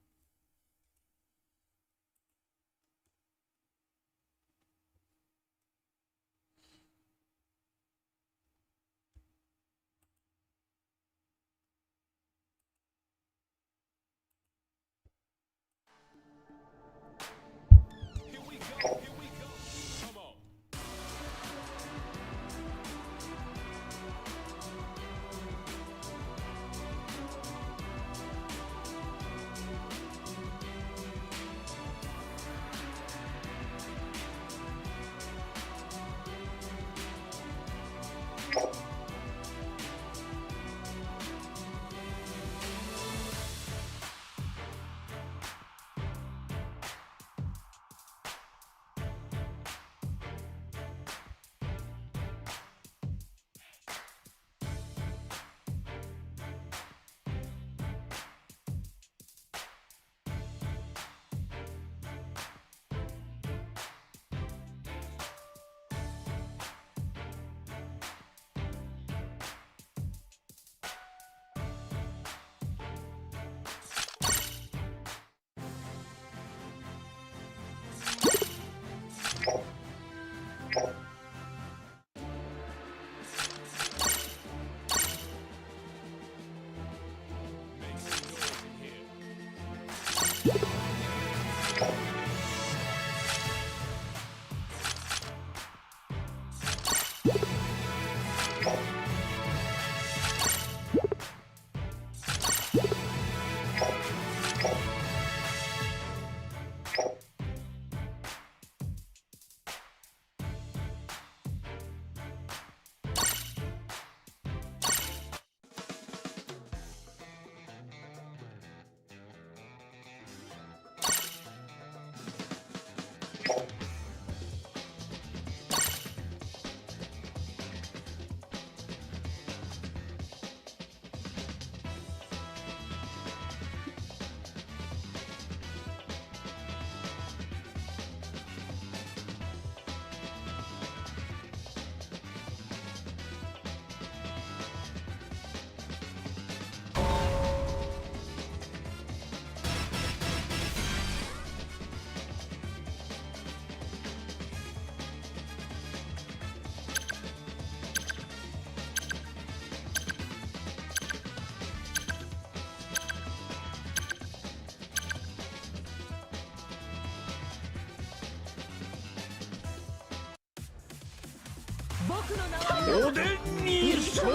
おでんに